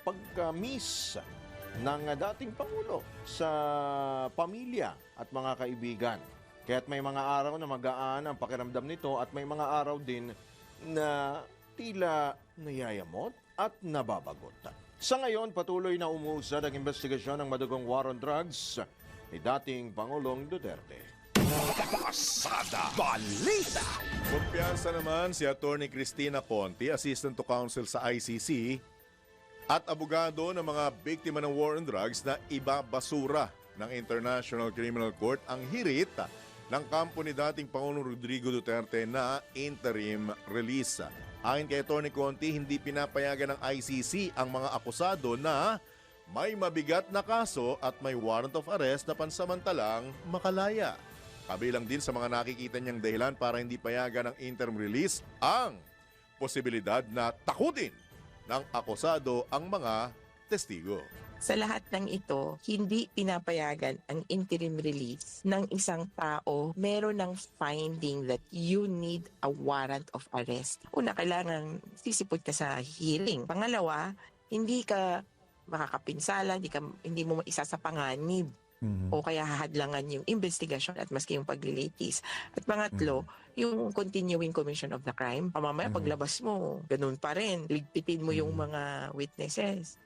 Speaker 7: pagka-miss ng dating Pangulo sa pamilya at mga kaibigan. Kaya't may mga araw na magaan ang pakiramdam nito at may mga araw din na tila nayayamot at nababagot. Sa ngayon, patuloy na umuusad ang investigasyon ng madugong war on drugs ni dating Pangulong Duterte.
Speaker 2: Pasada Balita.
Speaker 3: Kumpiyansa naman si Atty. Cristina Conti, Assistant to Counsel sa ICC at abogado ng mga biktima ng war on drugs na ibabasura ng International Criminal Court ang hirit ng kampo ni dating Pangulong Rodrigo Duterte na interim release. Ayon kay Atty. Conti, hindi pinapayagan ng ICC ang mga akusado na may mabigat na kaso at may warrant of arrest na pansamantalang makalaya. Kabilang din sa mga nakikita niyang dahilan para hindi payagan ng interim release ang posibilidad na takutin ng akusado ang mga testigo.
Speaker 10: Sa lahat ng ito, hindi pinapayagan ang interim release ng isang tao meron ng finding that you need a warrant of arrest. Una, kailangan sisipot ka sa hearing. Pangalawa, hindi ka makakapinsala, hindi mo isa sa panganib o kaya hahadlangan yung investigasyon at maski yung paglilitis. At pangatlo, yung continuing commission of the crime. Pamamaya, paglabas mo, ganun pa rin. Ligpitin mo yung mga witnesses.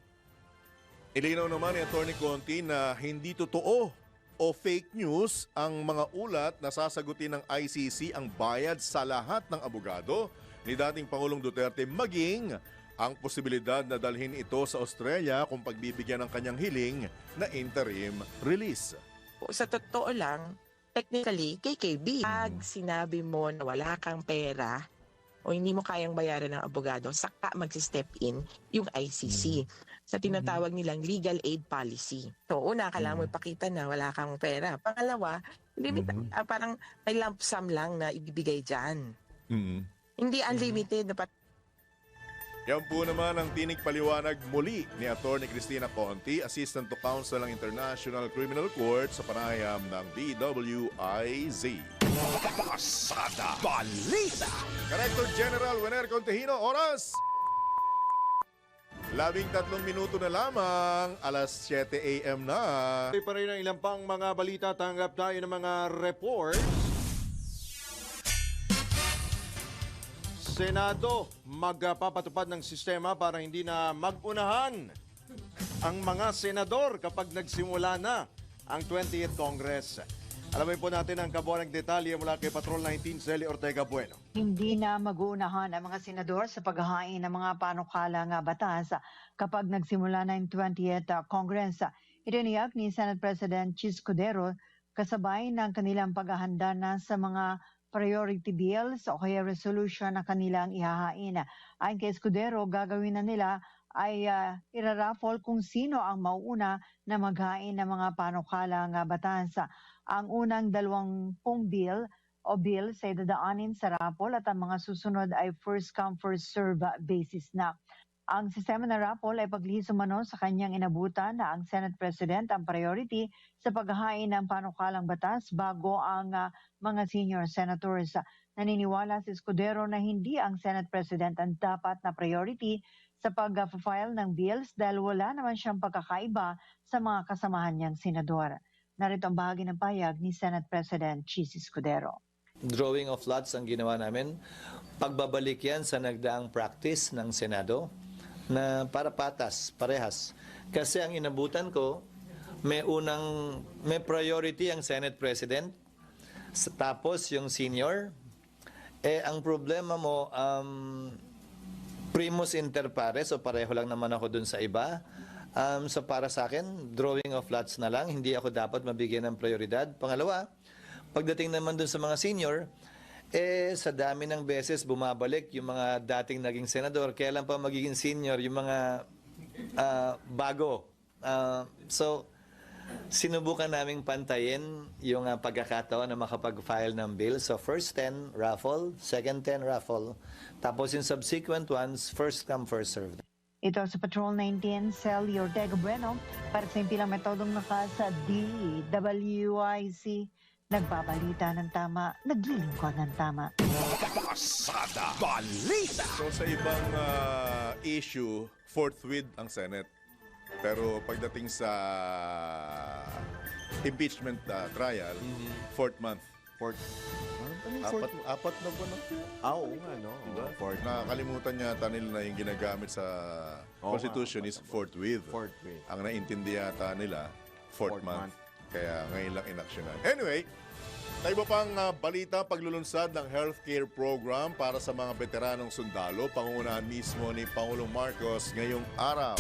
Speaker 3: Ilinaw naman ni Atty. Conti na hindi totoo o fake news ang mga ulat na sasagutin ng ICC ang bayad sa lahat ng abogado ni dating Pangulong Duterte, maging ang posibilidad na dalhin ito sa Australia kung pagbibigyan ng kanyang hiling na interim release.
Speaker 10: Sa totoo lang, technically, KKB, pag sinabi mo na wala kang pera o hindi mo kayang bayaran ng abogado, saka mag-step in yung ICC sa tinatawag nilang legal aid policy. So, una, kailangan mo ipakita na wala kang pera. Pangalawa, parang may lump sum lang na ibibigay dyan. Hindi unlimited.
Speaker 3: Yan po naman ang tinig paliwanag muli ni Atty. Cristina Conti, Assistant to Counsel ng International Criminal Court sa panayam ng DWIZ.
Speaker 2: Pasada Balita!
Speaker 3: Director General Wener Contehino, oras! 13 minuto na lamang, alas 7 a.m. na.
Speaker 7: Tuloy pa rin ang ilang pang mga balita. Tanggap tayo ng mga reports. Senado magpapatupad ng sistema para hindi na mag-unahan ang mga senador kapag nagsimula na ang 20th Congress. Alamin po natin ang kabuuan ng detalye mula kay Patrol 19, Celi Ortega Bueno.
Speaker 6: Hindi na mag-uunahan ang mga senador sa paghahain ng mga panukalang batas kapag nagsimula na yung 20th Congress. Itiniyak ni Senate President Chis Escudero kasabay ng kanilang paghahanda na sa mga priority bills o kaya resolution na kanilang ihahain. Ayon kay Escudero, gagawin na nila ay iraraffle kung sino ang mauuna na maghain ng mga panukalang batas. Ang unang 20 bill o bills ay dadaanin sa raffle at ang mga susunod ay first come first serve basis na. Ang sistema ng raffle ay paglihis umano sa kanyang inabutan na ang Senate President ang priority sa paghahain ng panukalang batas bago ang mga senior senators. Naniniwala si Escudero na hindi ang Senate President ang dapat na priority sa pag-file ng bills dahil wala naman siyang pagkakaiba sa mga kasamahan niyang senador. Narito ang bahagi ng payag ni Senate President Chis Escudero.
Speaker 11: Drawing of lots ang ginawa namin. Pagbabalik yan sa nagdaang practice ng Senado na para patas, parehas. Kasi ang inabutan ko, may priority ang Senate President, tapos yung senior. Ang problema mo, primus inter pares, o pareho lang naman ako dun sa iba. So para sa akin, drawing of lots na lang, hindi ako dapat mabigyan ng prioridad. Pangalawa, pagdating naman dun sa mga senior, sa dami ng beses bumabalik yung mga dating naging senador, kailan pa magiging senior yung mga bago. So sinubukan naming pantayin yung pagkakataon na makapag-file ng bill. So first 10, raffle, second 10, raffle. Tapos yung subsequent ones, first come, first served.
Speaker 6: Ito sa Patrol 19, Celi Ortega Bueno, para sa impilang metodong sa DWIC. Nagbabalita ng tama, naglilingkod ng tama.
Speaker 2: Pasada Balita!
Speaker 3: So sa ibang issue, forthwith ang Senate. Pero pagdating sa impeachment trial, fourth month. Apat na buwan na.
Speaker 7: Oo nga, no?
Speaker 3: Diba? Nakakalimutan yata nila na yung ginagamit sa Constitution is forthwith. Ang naintindi yata nila, fourth month. Kaya ngayon lang inaksyonan. Anyway, sa iba pang balita, paglulunsad ng healthcare program para sa mga veteranong sundalo, pangunahan mismo ni Pangulong Marcos ngayong araw.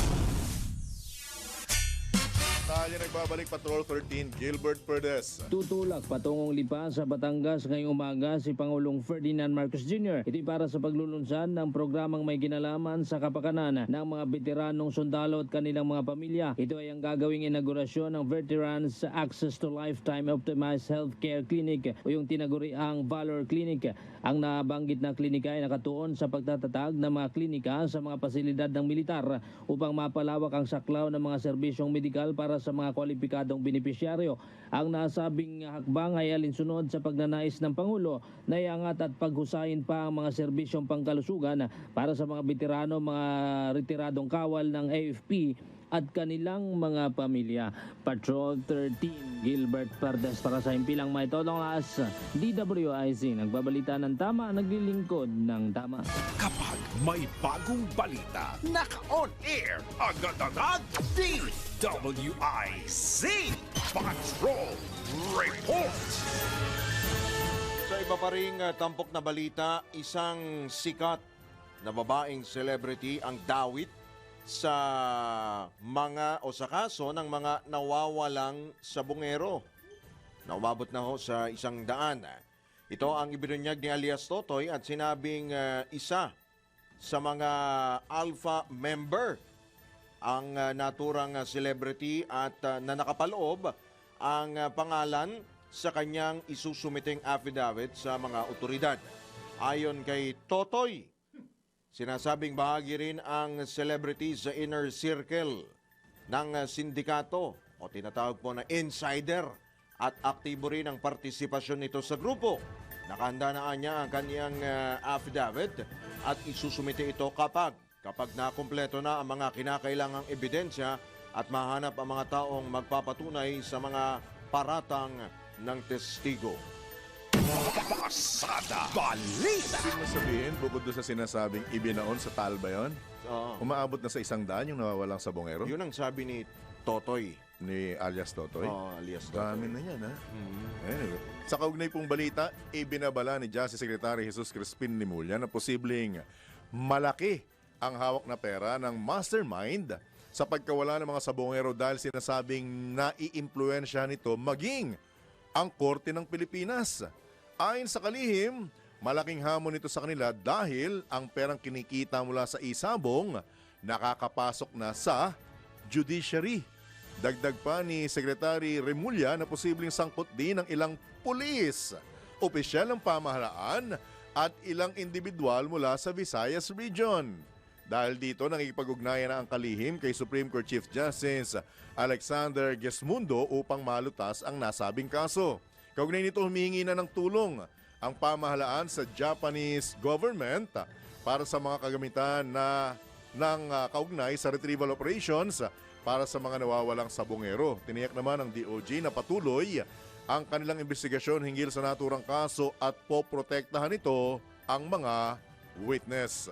Speaker 3: detalye nagbabalik Patrol 13, Gilbert Perdes.
Speaker 4: Tutulak patungong Lipa sa Batangas ngayong umaga si Pangulong Ferdinand Marcos Jr. Ito'y para sa paglulunsan ng programang may kinalaman sa kapakanan ng mga veteranong sundalo at kanilang mga pamilya. Ito ay ang gagawing inaugurasyon ng Veterans Access to Lifetime Optimized Healthcare Clinic o yung tinaguriang Valor Clinic. Ang nabanggit na klinika ay nakatuon sa pagtatatag ng mga klinika sa mga pasilidad ng militar upang mapalawak ang saklaw ng mga serbisyong medikal para sa mga kwalipikadong benepisyaryo. Ang nasabing hakbang ay alinsunod sa pagnanais ng Pangulo na iangat at paghusayin pa ang mga serbisyong pangkalusugan para sa mga veterano, mga retiradong kawal ng AFP at kanilang mga pamilya. Patrol 13, Gilbert Perdes para sa Himpilang May Todong Laas, DWIC. Nagbabalita ng tama, naglilingkod ng tama.
Speaker 2: Kapag may bagong balita, naka-on air, agad-agad, DWIC Patrol Report.
Speaker 7: Sa iba pa ring tampok na balita, isang sikat na babaeng celebrity ang dawit sa mga o sa kaso ng mga nawawalang sabongero. Naumabot na ho sa 100. Ito ang ibinunyag ni alias Totoy at sinabing isa sa mga alpha member ang naturang celebrity at na nakapaloob ang pangalan sa kanyang isusumiting affidavit sa mga otoridad. Ayon kay Totoy, sinasabing bahagi rin ang celebrity sa inner circle ng sindikato o tinatawag po na insider at aktibo rin ang partisipasyon nito sa grupo. Nakahanda na niya ang kanyang affidavit at isusumite ito kapag nakumpleto na ang mga kinakailangang ebidensya at mahanap ang mga taong magpapatunay sa mga paratang ng testigo.
Speaker 2: Pasada Balita.
Speaker 3: Ibig mo sabihin, bukod doon sa sinasabing ibinaon sa talba yon,
Speaker 7: Oo.
Speaker 3: umaabot na sa 100 yung nawawalang sabongero
Speaker 7: Yun ang sabi ni Totoy.
Speaker 3: ni alias Totoy.
Speaker 7: Alias Totoy.
Speaker 3: Dami na yan, ha? Anyway, sa kaugnay pong balita, ibinabala ni Justice Secretary Jesus Crispin Rimulya na posibleng malaki ang hawak na pera ng mastermind sa pagkawala ng mga sabongero dahil sinasabing naiimpluwensya nito maging ang Korte ng Pilipinas. Ayon sa kalihim, malaking hamon ito sa kanila dahil ang perang kinikita mula sa isabong nakakapasok na sa judiciary. Dagdag pa ni Secretary Rimulya na posibleng sangkot din ng ilang pulis, opisyal ng pamahalaan at ilang individual mula sa Visayas Region. Dahil dito, nakikipag-ugnayan na ang kalihim kay Supreme Court Chief Justice Alexander Gesmundo upang malutas ang nasabing kaso. Kaugnay nito, humihingi na ng tulong ang pamahalaan sa Japanese government para sa mga kagamitan ng kaugnay sa retrieval operations para sa mga nawawalang sabongero. Tiniyak naman ng DOJ na patuloy ang kanilang investigasyon hinggil sa naturang kaso at poprotektahan ito ang mga witness.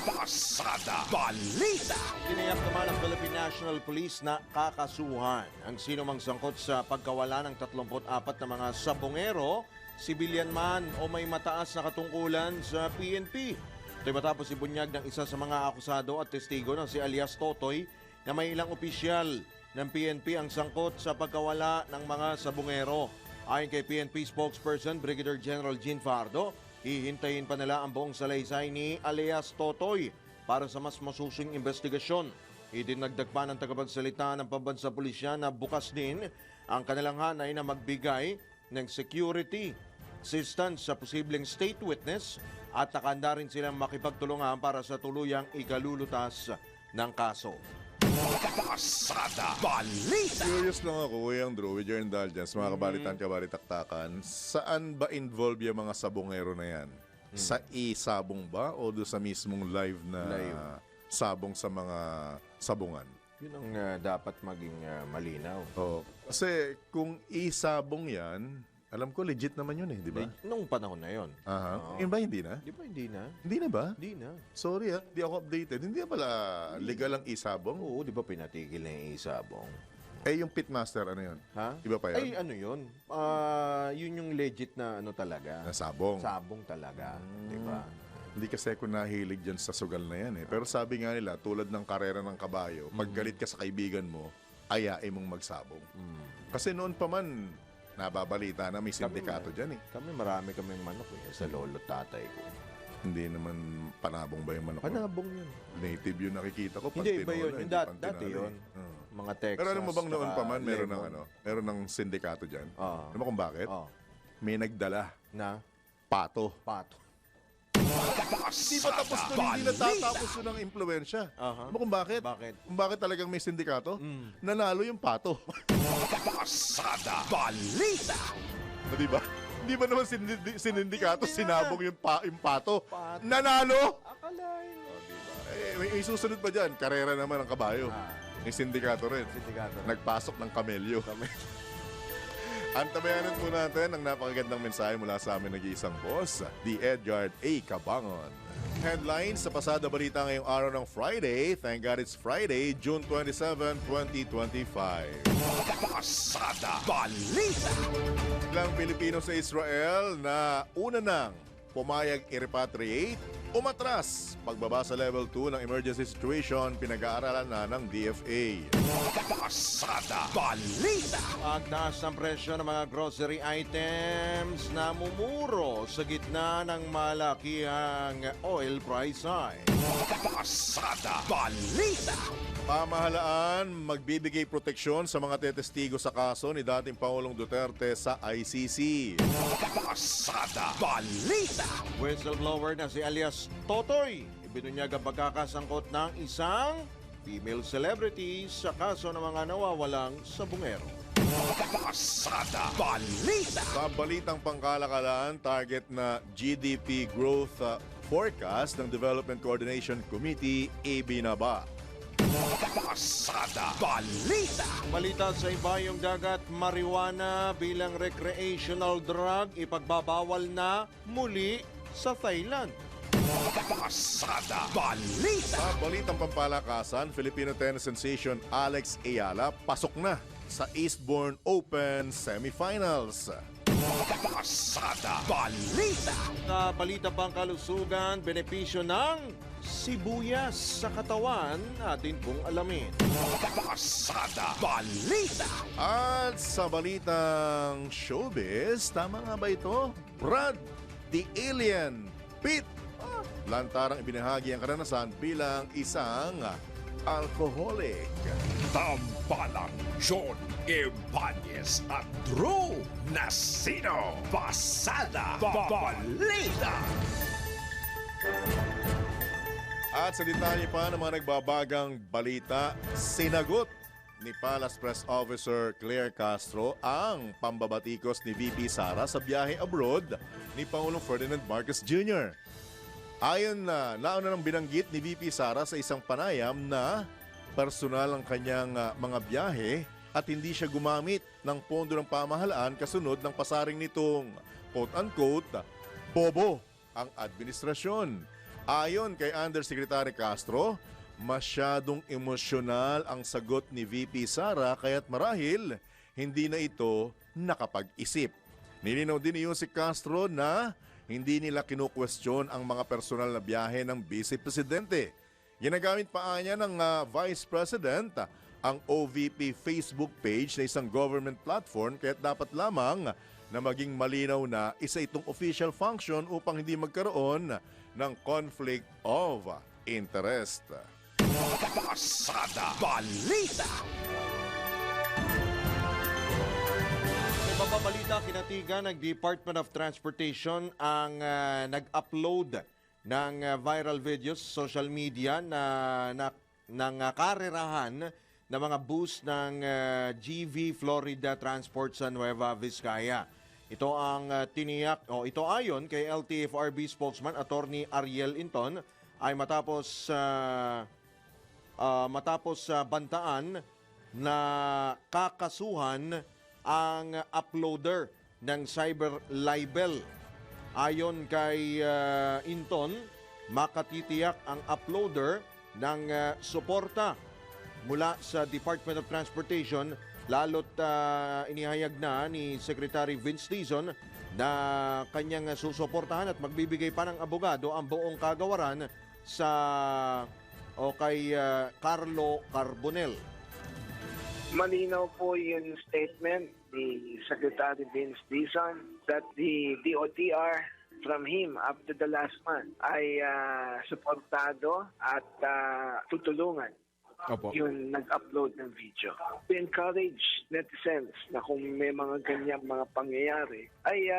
Speaker 2: Pasada Balita.
Speaker 7: Tiniyak naman ng Philippine National Police na kakasuhan ang sinumang sangkot sa pagkawala ng 34 na mga sabongero, sibilyan man o may mataas na katungkulan sa PNP. Ito'y matapos ibunyag ng isa sa mga akusado at testigo na si alias Totoy na may ilang opisyal ng PNP ang sangkot sa pagkawala ng mga sabongero. Ayon kay PNP spokesperson Brigadier General Jean Fardo, hihintayin pa nila ang buong salaysay ni alias Totoy para sa mas masusing investigasyon. Idinagdag pa ng tagapagsalita ng Pambansa Pulisya na bukas din ang kanilang hanay na magbigay ng security assistance sa posibleng state witness at nakahanda rin silang makipagtulungan para sa tuluyang ikalulutas ng kaso.
Speaker 2: Pasada Balita.
Speaker 3: Curious lang ako, Kuyang Drew, with your indulgence, mga kabalitan, kabalitaktakan, saan ba involve yung mga sabongero na yan? Sa isabong ba o doon sa mismong live na sabong sa mga sabungan?
Speaker 7: Yun ang dapat maging malinaw.
Speaker 3: Oh, kasi kung isabong yan, alam ko legit naman yun di ba?
Speaker 7: Nung panahon na yun.
Speaker 3: Aha.
Speaker 7: Oo.
Speaker 3: Yun ba hindi na?
Speaker 7: Di ba hindi na?
Speaker 3: Hindi na ba?
Speaker 7: Hindi na.
Speaker 3: Sorry hindi ako updated. Hindi na pala legal ang isabong?
Speaker 7: Oo, di ba pinatigil na yung isabong?
Speaker 3: Eh, yung pitmaster, ano yun?
Speaker 7: Ha?
Speaker 3: Iba pa yun?
Speaker 7: Ay, ano yun? Yun yung legit na ano talaga.
Speaker 3: Na sabong.
Speaker 7: Sabong talaga. Di ba?
Speaker 3: Hindi kasi ako nahilig dyan sa sugal na yan eh. Pero sabi nga nila, tulad ng karera ng kabayo, pag galit ka sa kaibigan mo, ayain mong magsabong. Kasi noon pa man, nababalita na may sindikato dyan eh.
Speaker 7: Kami marami kaming manok sa lolo tatay ko.
Speaker 3: Hindi naman panabong ba yung manok?
Speaker 7: Panabong yun.
Speaker 3: Native yung nakikita ko.
Speaker 7: Hindi, iba yun.
Speaker 3: Hindi
Speaker 7: Dati
Speaker 3: Pantinole.
Speaker 7: yun.
Speaker 3: Oo.
Speaker 7: Mga Texas.
Speaker 3: Pero alam mo bang noon pa man, meron ng
Speaker 7: lemon.
Speaker 3: meron ng sindikato dyan?
Speaker 7: Ah.
Speaker 3: Alam mo kung bakit?
Speaker 7: Oh.
Speaker 3: May nagdala.
Speaker 7: Na?
Speaker 3: Pato.
Speaker 7: Pato.
Speaker 3: Hindi pa tapos nun, hindi natatapos nun ang impluensya.
Speaker 7: Aha.
Speaker 3: Alam mo kung bakit?
Speaker 7: Bakit?
Speaker 3: Kung bakit talagang may sindikato? Nanalo yung pato.
Speaker 2: Pasada Balita.
Speaker 3: Di ba? Hindi ba naman sinindikato, sinabong yung pato?
Speaker 7: Pato.
Speaker 3: Nanalo!
Speaker 7: Akalain.
Speaker 3: May susunod pa dyan, karera naman ang kabayo. May sindikato rin.
Speaker 7: Sindikato.
Speaker 3: Nagpasok ng kamelyo. Antabayanan po natin ang napakagandang mensahe mula sa amin nag-iisang boss, D. Edgard A. Cabangon. Headlines sa Pasada Balita ngayong araw ng Friday. Thank God it's Friday, June 27, 2025.
Speaker 2: Pasada Balita.
Speaker 3: Ilang Pilipino sa Israel na una nang pumayag i-repatriate, umatras. Pagbaba sa level 2 ng emergency situation, pinag-aaralan na ng DFA.
Speaker 2: Pasada Balita.
Speaker 7: Pagtaas ng presyo ng mga grocery items na mumuro sa gitna ng malakihang oil price hike.
Speaker 2: Pasada Balita.
Speaker 3: Pamahalaan magbibigay proteksyon sa mga tetestigo sa kaso ni dating Pangulong Duterte sa ICC.
Speaker 2: Pasada Balita.
Speaker 7: Whistleblower na si alias Totoy, ibinunyag ang pagkakasangkot ng isang female celebrity sa kaso ng mga nawawalang sabungero.
Speaker 2: Pasada Balita.
Speaker 3: Sa balitang pangkalakalan, target na GDP growth forecast ng Development Coordination Committee, ibinaba.
Speaker 2: Pasada Balita.
Speaker 7: Balita sa ibayong dagat, marijuana bilang recreational drug ipagbabawal na muli sa Thailand.
Speaker 2: Pasada Balita.
Speaker 3: Sa balitang pampalakasan, Filipino tennis sensation Alex Ayala pasok na sa Eastbourne Open semifinals.
Speaker 2: Pasada Balita.
Speaker 7: Sa balita pang kalusugan, benepisyo ng sibuyas sa katawan, atin pong alamin.
Speaker 2: Pasada Balita.
Speaker 3: At sa balitang showbiz, tama nga ba ito? Brad, the Alien, Pitt, lantarang ibinahagi ang karanasan bilang isang alcoholic.
Speaker 2: Tambalang John Ibanez at Drew Nasino. Pasada Balita.
Speaker 3: At sa detalye pa ng mga nagbabagang balita, sinagot ni Palace Press Officer Claire Castro ang pambabatikos ni VP Sara sa biyahe abroad ni Pangulong Ferdinand Marcos Jr. Ayon na nauna nang binanggit ni VP Sara sa isang panayam na personal ang kanyang mga biyahe at hindi siya gumamit ng pondo ng pamahalaan kasunod ng pasaring nitong quote-unquote bobo ang administrasyon. Ayon kay Undersecretary Castro, masyadong emosyonal ang sagot ni VP Sara kaya't marahil hindi na ito nakapag-isip. Nilinaw din ni Yusek Castro na hindi nila kinukwestiyon ang mga personal na biyahe ng Vice Presidente. Ginagamit pa niya ng Vice President ang OVP Facebook page na isang government platform kaya't dapat lamang na maging malinaw na isa itong official function upang hindi magkaroon ng conflict of interest.
Speaker 2: Pasada Balita.
Speaker 7: Sa bababalita, kinatigan ng Department of Transportation ang nag-upload ng viral videos sa social media ng karerahan ng mga bus ng GV Florida Transport sa Nueva Vizcaya. Ito ang ito ayon kay LTFRB spokesman Attorney Ariel Inton ay matapos bantaan na kakasuhan ang uploader ng cyber libel. Ayon kay Inton, makatitiyak ang uploader ng suporta mula sa Department of Transportation, lalo't inihayag na ni Secretary Vince Dizon na kanyang susuportahan at magbibigay pa ng abogado ang buong kagawaran kay Carlo Carbonell.
Speaker 12: Malinaw po yung statement ni Secretary Vince Dizon that the DOTR from him up to the last month ay suportado at tutulungan yung nag-upload ng video. We encourage netizens na kung may mga ganyang mga pangyayari ay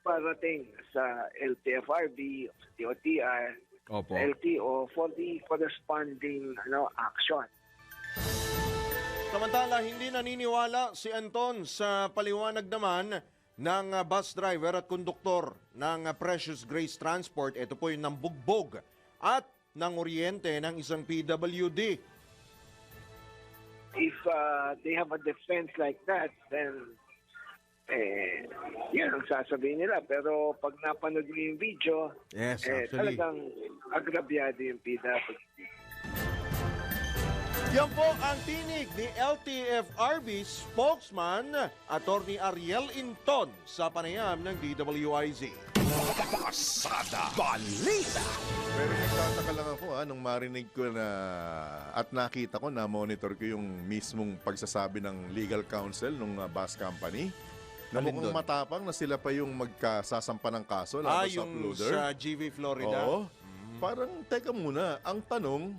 Speaker 12: iparating sa LTFRB, DOTR, LTO for the corresponding action.
Speaker 7: Samantala, hindi naniniwala si Anton sa paliwanag naman ng bus driver at konduktor ng Precious Grace Transport. Ito po yung nambugbog at nanguryente ng isang PWD.
Speaker 12: If they have a defense like that, then yan ang sasabihin nila. Pero pag napanood mo yung video,
Speaker 7: Yes, actually.
Speaker 12: talagang agrabyado yung PWD.
Speaker 7: Yan po ang tinig ni LTFRB spokesman, Attorney Ariel Inton sa panayam ng DWIZ.
Speaker 2: Pasada Balita.
Speaker 3: Pero nagtataka lang ako nung marinig ko na at nakita ko na monitor ko yung mismong pagsasabi ng legal counsel ng bus company na
Speaker 7: Alin
Speaker 3: mukhang
Speaker 7: doon?
Speaker 3: matapang na sila pa yung magkasasampa ng kaso laban sa
Speaker 7: Yung
Speaker 3: uploader.
Speaker 7: sa GV Florida.
Speaker 3: Oo. Parang teka muna, ang tanong,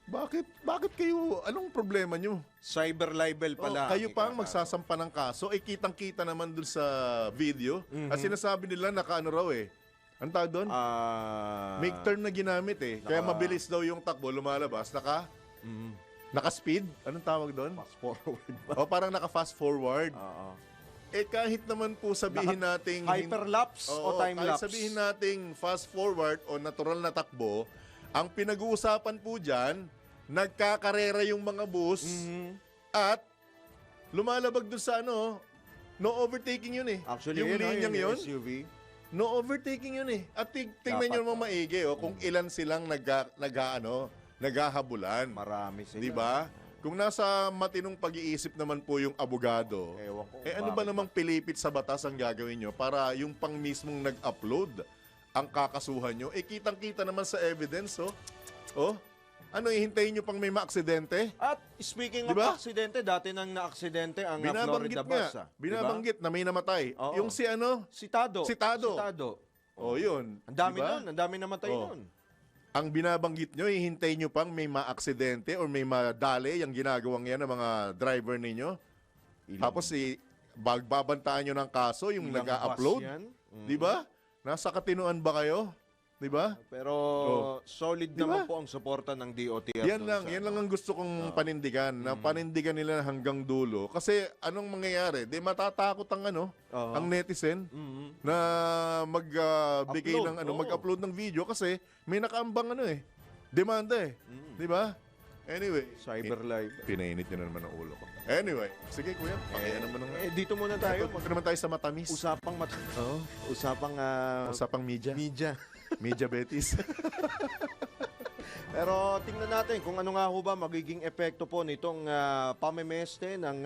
Speaker 3: bakit kayo, anong problema nyo?
Speaker 7: Cyber libel pala.
Speaker 3: Kayo pa ang magsasampa ng kaso, kitang-kita naman dun sa video. At sinasabi nila naka-ano raw Ang tawag doon? May term na ginamit Kaya mabilis daw yung takbo, lumalabas. Naka-speed? Anong tawag doon?
Speaker 7: Fast forward.
Speaker 3: Parang naka-fast forward. Kahit naman po sabihin nating
Speaker 7: Hyperlapse o time-lapse?
Speaker 3: Kahit sabihin nating fast forward o natural na takbo, ang pinag-uusapan po dyan, nagkakarera yung mga bus at lumalabag doon sa no overtaking yun
Speaker 7: Actually,
Speaker 3: yung linyang yun,
Speaker 7: SUV.
Speaker 3: no overtaking yun At tingnan nyo naman maigi kung ilan silang naghahabulan.
Speaker 7: Marami sila.
Speaker 3: Di ba? Kung nasa matinong pag-iisip naman po yung abogado,
Speaker 7: Ewan ko
Speaker 3: ano ba namang pilipit sa batas ang gagawin nyo para yung pang mismong nag-upload ang kakasuhan nyo? Kitang-kita naman sa evidence, Ano, ihintayin nyo pang may maaksidente?
Speaker 7: At speaking
Speaker 3: Diba?
Speaker 7: of aksidente, dati nang na-aksidente ang
Speaker 3: Binabanggit
Speaker 7: Florida
Speaker 3: nga.
Speaker 7: bus.
Speaker 3: Binabanggit na may namatay.
Speaker 7: Oo.
Speaker 3: Yung si
Speaker 7: Sitado.
Speaker 3: Sitado. Yun.
Speaker 7: Ang dami
Speaker 3: Diba?
Speaker 7: nun. Ang dami namatay nun.
Speaker 3: Ang binabanggit nyo, ihintayin nyo pang may maaksidente or may madali yung ginagawang yan ng mga driver ninyo. Tapos babantaan nyo ng kaso yung
Speaker 7: Ilang
Speaker 3: nag-upload.
Speaker 7: bus yan?
Speaker 3: Di ba? Nasa katinuan ba kayo? Di ba?
Speaker 7: Pero solid
Speaker 3: Diba?
Speaker 7: naman po ang suporta ng DOTR.
Speaker 3: Yan lang ang gusto kong panindigan. Na panindigan nila hanggang dulo. Kasi anong mangyayari? Matatakot ang netizen na magbigay ng mag-upload ng video kasi may nakaambang demanda Di ba? Anyway,
Speaker 7: Cyber live.
Speaker 3: pinainit nyo na naman ang ulo ko. Anyway, sige kuya, pakiyan naman ng...
Speaker 7: Dito muna tayo.
Speaker 3: Punta naman tayo sa matamis.
Speaker 7: Usapang
Speaker 3: Usapang media.
Speaker 7: media.
Speaker 3: Media Betis.
Speaker 7: Pero tingnan natin kung ano nga ho ba magiging epekto po nitong pamemeste ng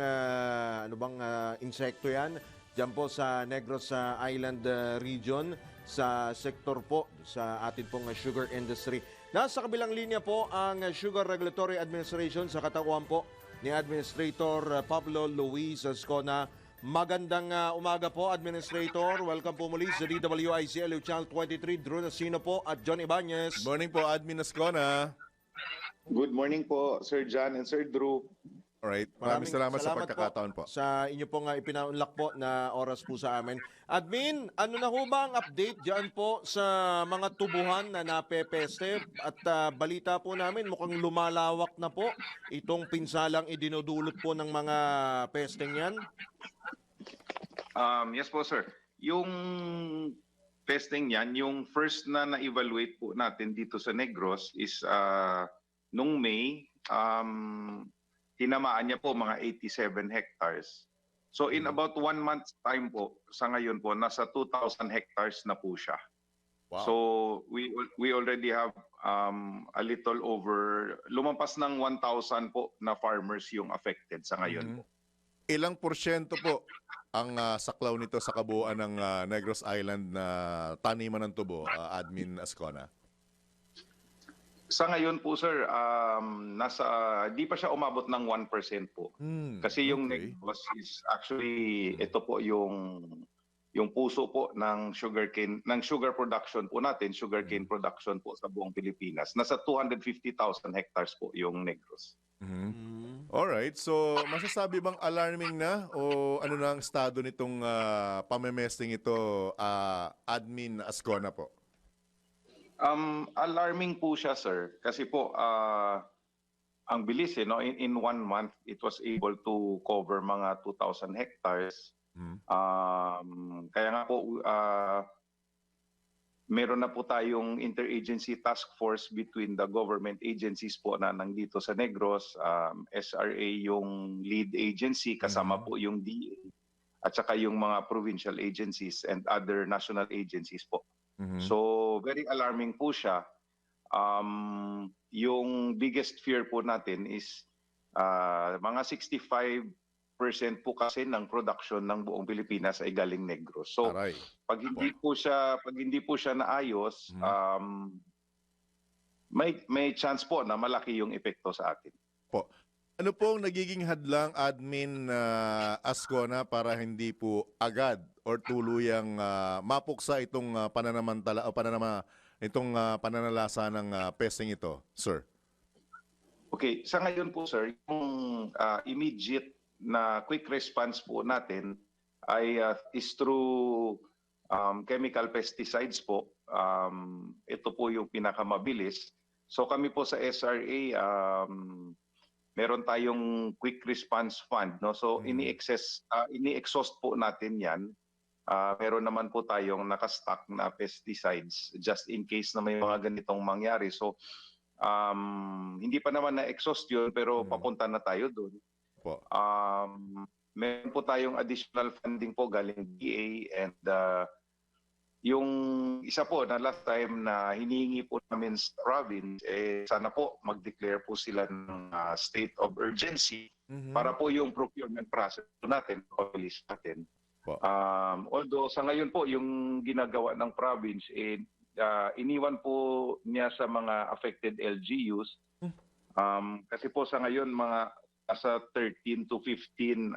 Speaker 7: insekto yan dyan po sa Negros Island region sa sektor po sa atin pong sugar industry. Nasa kabilang linya po ang Sugar Regulatory Administration sa katawan po ni Administrator Pablo Luis Ascona. Magandang umaga po, Administrator. Welcome po muli sa DWIZ LU Channel 23. Drew Nasino po at John Ibanez.
Speaker 3: Morning po, Admin Ascona.
Speaker 13: Good morning po, Sir John and Sir Drew.
Speaker 3: Alright, maraming salamat sa pagkakataon po.
Speaker 7: Sa inyo pong ipinaunlak po na oras po sa amin. Admin, ano na ho ba ang update dyan po sa mga tubuhan na napepeste? At balita po namin mukhang lumalawak na po itong pinsalang idinudulot po ng mga pesteng yan.
Speaker 13: Yes po, sir. Yung testing yan, yung first na na-evaluate po natin dito sa Negros is nung May, tinamaan niya po mga 87 hectares. So in about 1 month's time po, sa ngayon po, nasa 2,000 hectares na po siya.
Speaker 3: Wow.
Speaker 13: So we already have a little over, lumampas ng 1,000 po na farmers yung affected sa ngayon po.
Speaker 3: Ilang porsyento po ang saklaw nito sa kabuuan ng Negros Island na taniman ng tubo, Admin Ascona?
Speaker 13: Sa ngayon po sir, di pa siya umabot ng 1% po. Kasi yung
Speaker 3: okay.
Speaker 13: Negros is actually ito po yung puso po ng sugarcane, ng sugar production po natin, sugarcane production po sa buong Pilipinas. Nasa 250,000 hectares po yung Negros.
Speaker 3: Alright, so masasabi bang alarming na o ano na ang estado nitong pamemesting ito, Admin Ascona po?
Speaker 13: Alarming po siya, sir. Kasi po, ang bilis, no? In 1 month, it was able to cover mga 2,000 hectares. Kaya nga po, meron na po tayong interagency task force between the government agencies po na nandito sa Negros. SRA yung lead agency, kasama po yung DA, at saka yung mga provincial agencies and other national agencies po. So, very alarming po siya. Yung biggest fear po natin is mga 65% po kasi ng production ng buong Pilipinas ay galing Negros. So,
Speaker 3: Aray.
Speaker 13: pag hindi po siya naayos, may chance po na malaki yung epekto sa atin.
Speaker 3: Po. Ano pong nagiging hadlang, Admin Ascona, para hindi po agad or tuluyang mapuksa itong pananamantala o itong pananalasa ng pesting ito, sir?
Speaker 13: Okay, sa ngayon po sir, yung immediate na quick response po natin ay is through chemical pesticides po. Ito po yung pinakamabilis. So kami po sa SRA, meron tayong quick response fund, no? So ini-exhaust po natin 'yan. Meron naman po tayong nakastock na pesticides just in case na may mga ganitong mangyari. So hindi pa naman na-exhaust 'yun, pero papunta na tayo doon.
Speaker 3: Po.
Speaker 13: Meron po tayong additional funding po galing DA, and yung isa po na last time na hinihingi po namin sa province, sana po mag-declare po sila ng state of urgency para po yung procurement process natin, police natin. Although sa ngayon po yung ginagawa ng province, iniwan po niya sa mga affected LGUs. Kasi po sa ngayon mga nasa 13 to 15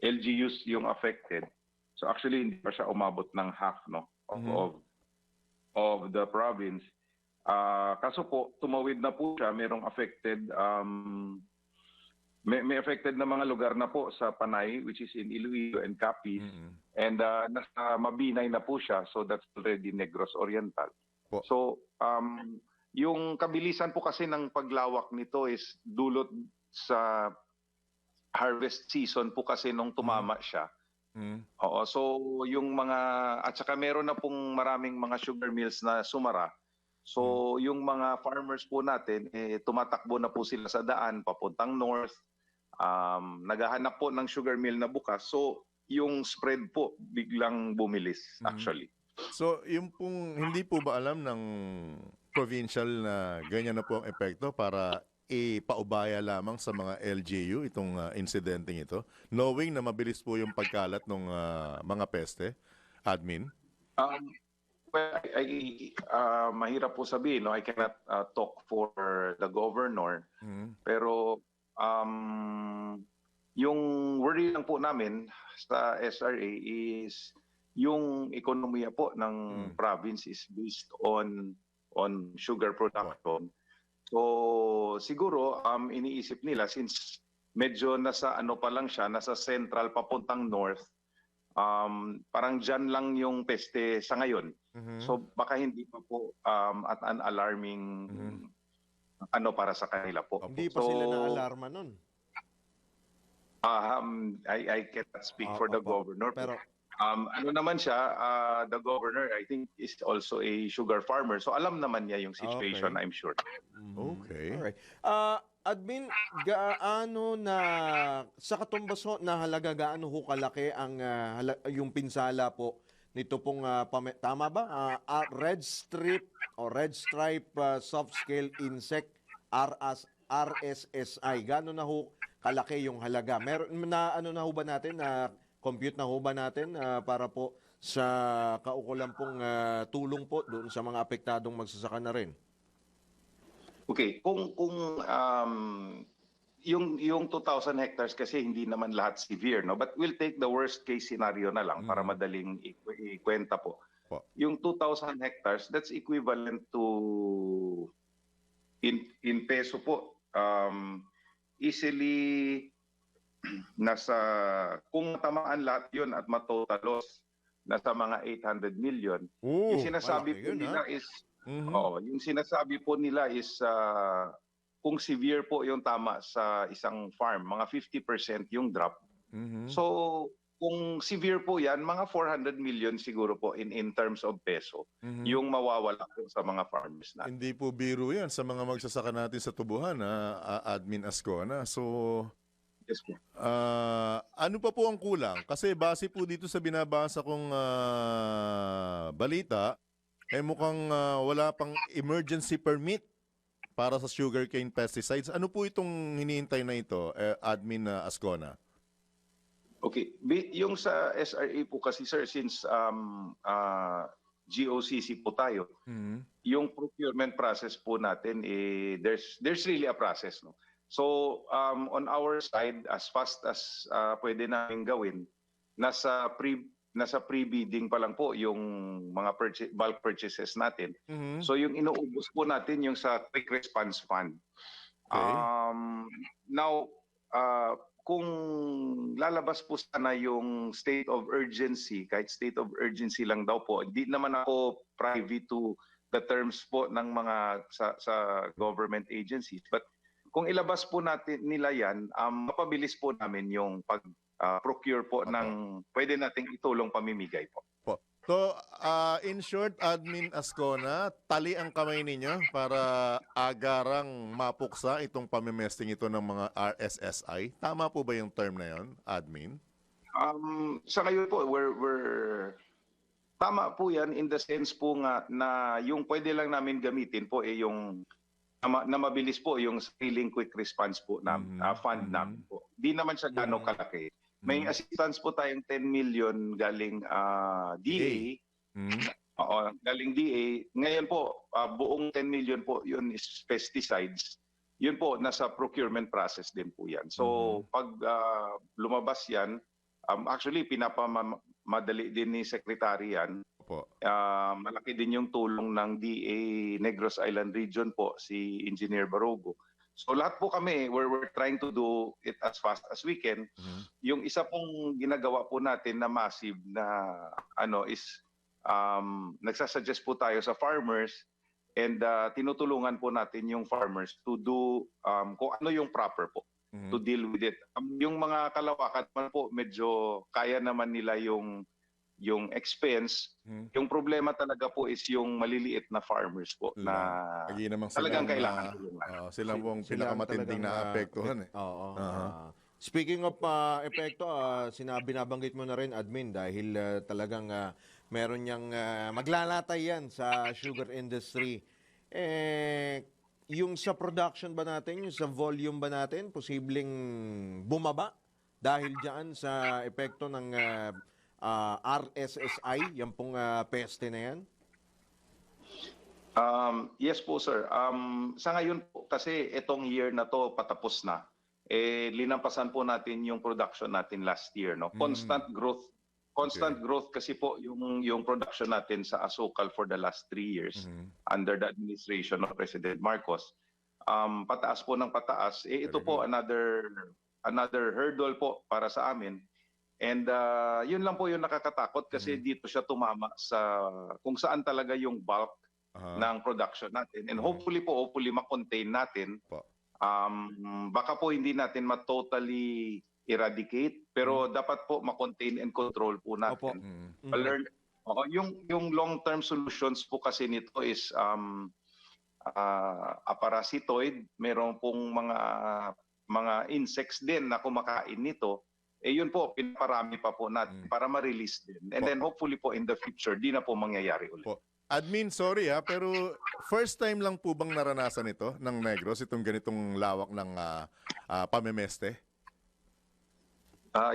Speaker 13: LGUs yung affected. So actually hindi pa siya umabot ng half, no, of the province. Kaso po tumawid na po siya, merong affected may affected na mga lugar na po sa Panay, which is in Iloilo and Capiz, and nasa Mabinay na po siya, so that's already Negros Oriental. So yung kabilisan po kasi ng paglawak nito is dulot sa harvest season po kasi nung tumama siya. Oo, so yung mga, at saka meron na pong maraming mga sugar mills na sumara. So yung mga farmers po natin, tumatakbo na po sila sa daan papuntang north. Naghahanap po ng sugar mill na bukas. So yung spread po biglang bumilis actually.
Speaker 3: So yung pong hindi po ba alam ng provincial na ganyan na po ang epekto para ipaubaya lamang sa mga LGU itong insidenteng ito, knowing na mabilis po yung pagkalat ng mga peste, Admin?
Speaker 13: Well, mahirap po sabihin, no? I cannot talk for the governor. Pero yung worry lang po namin sa SRA is yung ekonomiya po ng province is based on sugar production. So siguro iniisip nila, since medyo nasa ano pa lang siya, nasa central papuntang north, parang dyan lang yung peste sa ngayon. So baka hindi pa po at an alarming ano para sa kanila po.
Speaker 7: Hindi pa sila na-alarma nun.
Speaker 13: I cannot speak for the governor.
Speaker 7: Pero
Speaker 13: ano naman siya, the governor, I think, is also a sugar farmer. So alam naman niya yung situation, I'm sure.
Speaker 3: Okay.
Speaker 7: Alright. Admin, gaano na, sa katumbas na halaga, gaano ho kalaki ang yung pinsala po nito pong, tama ba? Red stripe soft scale insect, RSSI. Gaano na ho kalaki yung halaga? Meron na ano na ho ba natin na compute na ho ba natin para po sa kaukulan pong tulong po doon sa mga apektadong magsasaka na rin?
Speaker 13: Okay, yung 2,000 hectares kasi hindi naman lahat severe, no? But we'll take the worst case scenario na lang para madaling ikwenta po. Yung 2,000 hectares, that's equivalent to in peso po. Easily nasa, kung tamaan lahat yun at matotal loss, nasa mga 800 million. Yung sinasabi
Speaker 7: malaki
Speaker 13: po
Speaker 7: yun,
Speaker 13: nila
Speaker 7: ha?
Speaker 13: is, yung sinasabi po nila is kung severe po yung tama sa isang farm, mga 50% yung drop. So, kung severe po yan, mga 400 million siguro po in terms of peso, yung mawawala po sa mga farmers natin.
Speaker 3: Hindi po biro yan sa mga magsasaka natin sa tubuhan, Admin Ascona. So,
Speaker 13: Yes po.
Speaker 3: ano pa po ang kulang? Kasi base po dito sa binabasa kong balita, mukhang wala pang emergency permit para sa sugarcane pesticides. Ano po itong hinihintay na ito, Admin Ascona?
Speaker 13: Okay. Yung sa SRA po kasi, sir, since GOCC po tayo, yung procurement process po natin, there's really a process, no? So, on our side, as fast as pwede namin gawin, nasa pre-bidding pa lang po yung mga bulk purchases natin. So, yung inuubos po natin yung sa Quick Response Fund.
Speaker 3: Okay.
Speaker 13: Now, kung lalabas po sana yung state of urgency, kahit state of urgency lang daw po, hindi naman ako privy to the terms po ng mga sa government agencies. But kung ilabas po natin nila yan, mapabilis po namin yung pag-procure po ng pwede nating itulong pamimigay po.
Speaker 3: So, in short, Admin Ascona, tali ang kamay ninyo para agarang mapuksa itong pamimesting ito ng mga RSSI. Tama po ba yung term na yon, Admin?
Speaker 13: Sa ngayon po, we're tama po yan in the sense po nga na yung pwede lang namin gamitin po yung na mabilis po yung scaling quick response po na fund namin po. Di naman siya gano'ng kalaki. May assistance po tayong 10 million galing DA. Oo, galing DA. Ngayon po, buong 10 million po yun is pesticides. Yun po, nasa procurement process din po yan. So, pag lumabas yan, actually, pinapamadali din ni Secretary yan. Malaki din yung tulong ng DA Negros Island Region po, si Engineer Barogo. So lahat po kami, we're trying to do it as fast as we can. Yung isa pong ginagawa po natin na massive na is nagsasuggest po tayo sa farmers and tinutulungan po natin yung farmers to do kung ano yung proper po to deal with it. Yung mga kalawakan man po medyo kaya naman nila yung expense. Yung problema talaga po is yung maliliit na farmers po na talagang kailangan tulungan.
Speaker 3: Sila po ang pinakamatinding na apektuhan.
Speaker 7: Speaking of epekto, binabanggit mo na rin, Admin, dahil talagang meron niyang maglalatay yan sa sugar industry. Yung sa production ba natin, yung sa volume ba natin, posibleng bumaba dahil dyan sa epekto ng RSSI, yan pong peste na yan?
Speaker 13: Yes po, sir. Sa ngayon po, kasi itong year na to patapos na, linampasan po natin yung production natin last year. No? Constant growth. Constant growth kasi po yung production natin sa asukal for the last 3 years under the administration of President Marcos. Pataas po ng pataas. Ito po another hurdle po para sa amin. And yun lang po yung nakakatakot kasi dito siya tumama sa kung saan talaga yung bulk ng production natin. And hopefully ma-contain natin. Baka po hindi natin ma-totally eradicate, pero dapat po ma-contain and control po natin. Yung long-term solutions po kasi nito is aparasitoid, meron pong mga insects din na kumakain nito. Yun po, pinaparami pa po natin para ma-release din. And then hopefully po in the future, di na po mangyayari ulit.
Speaker 3: Admin, sorry pero first time lang po bang naranasan ito ng Negros, itong ganitong lawak ng pamemeste?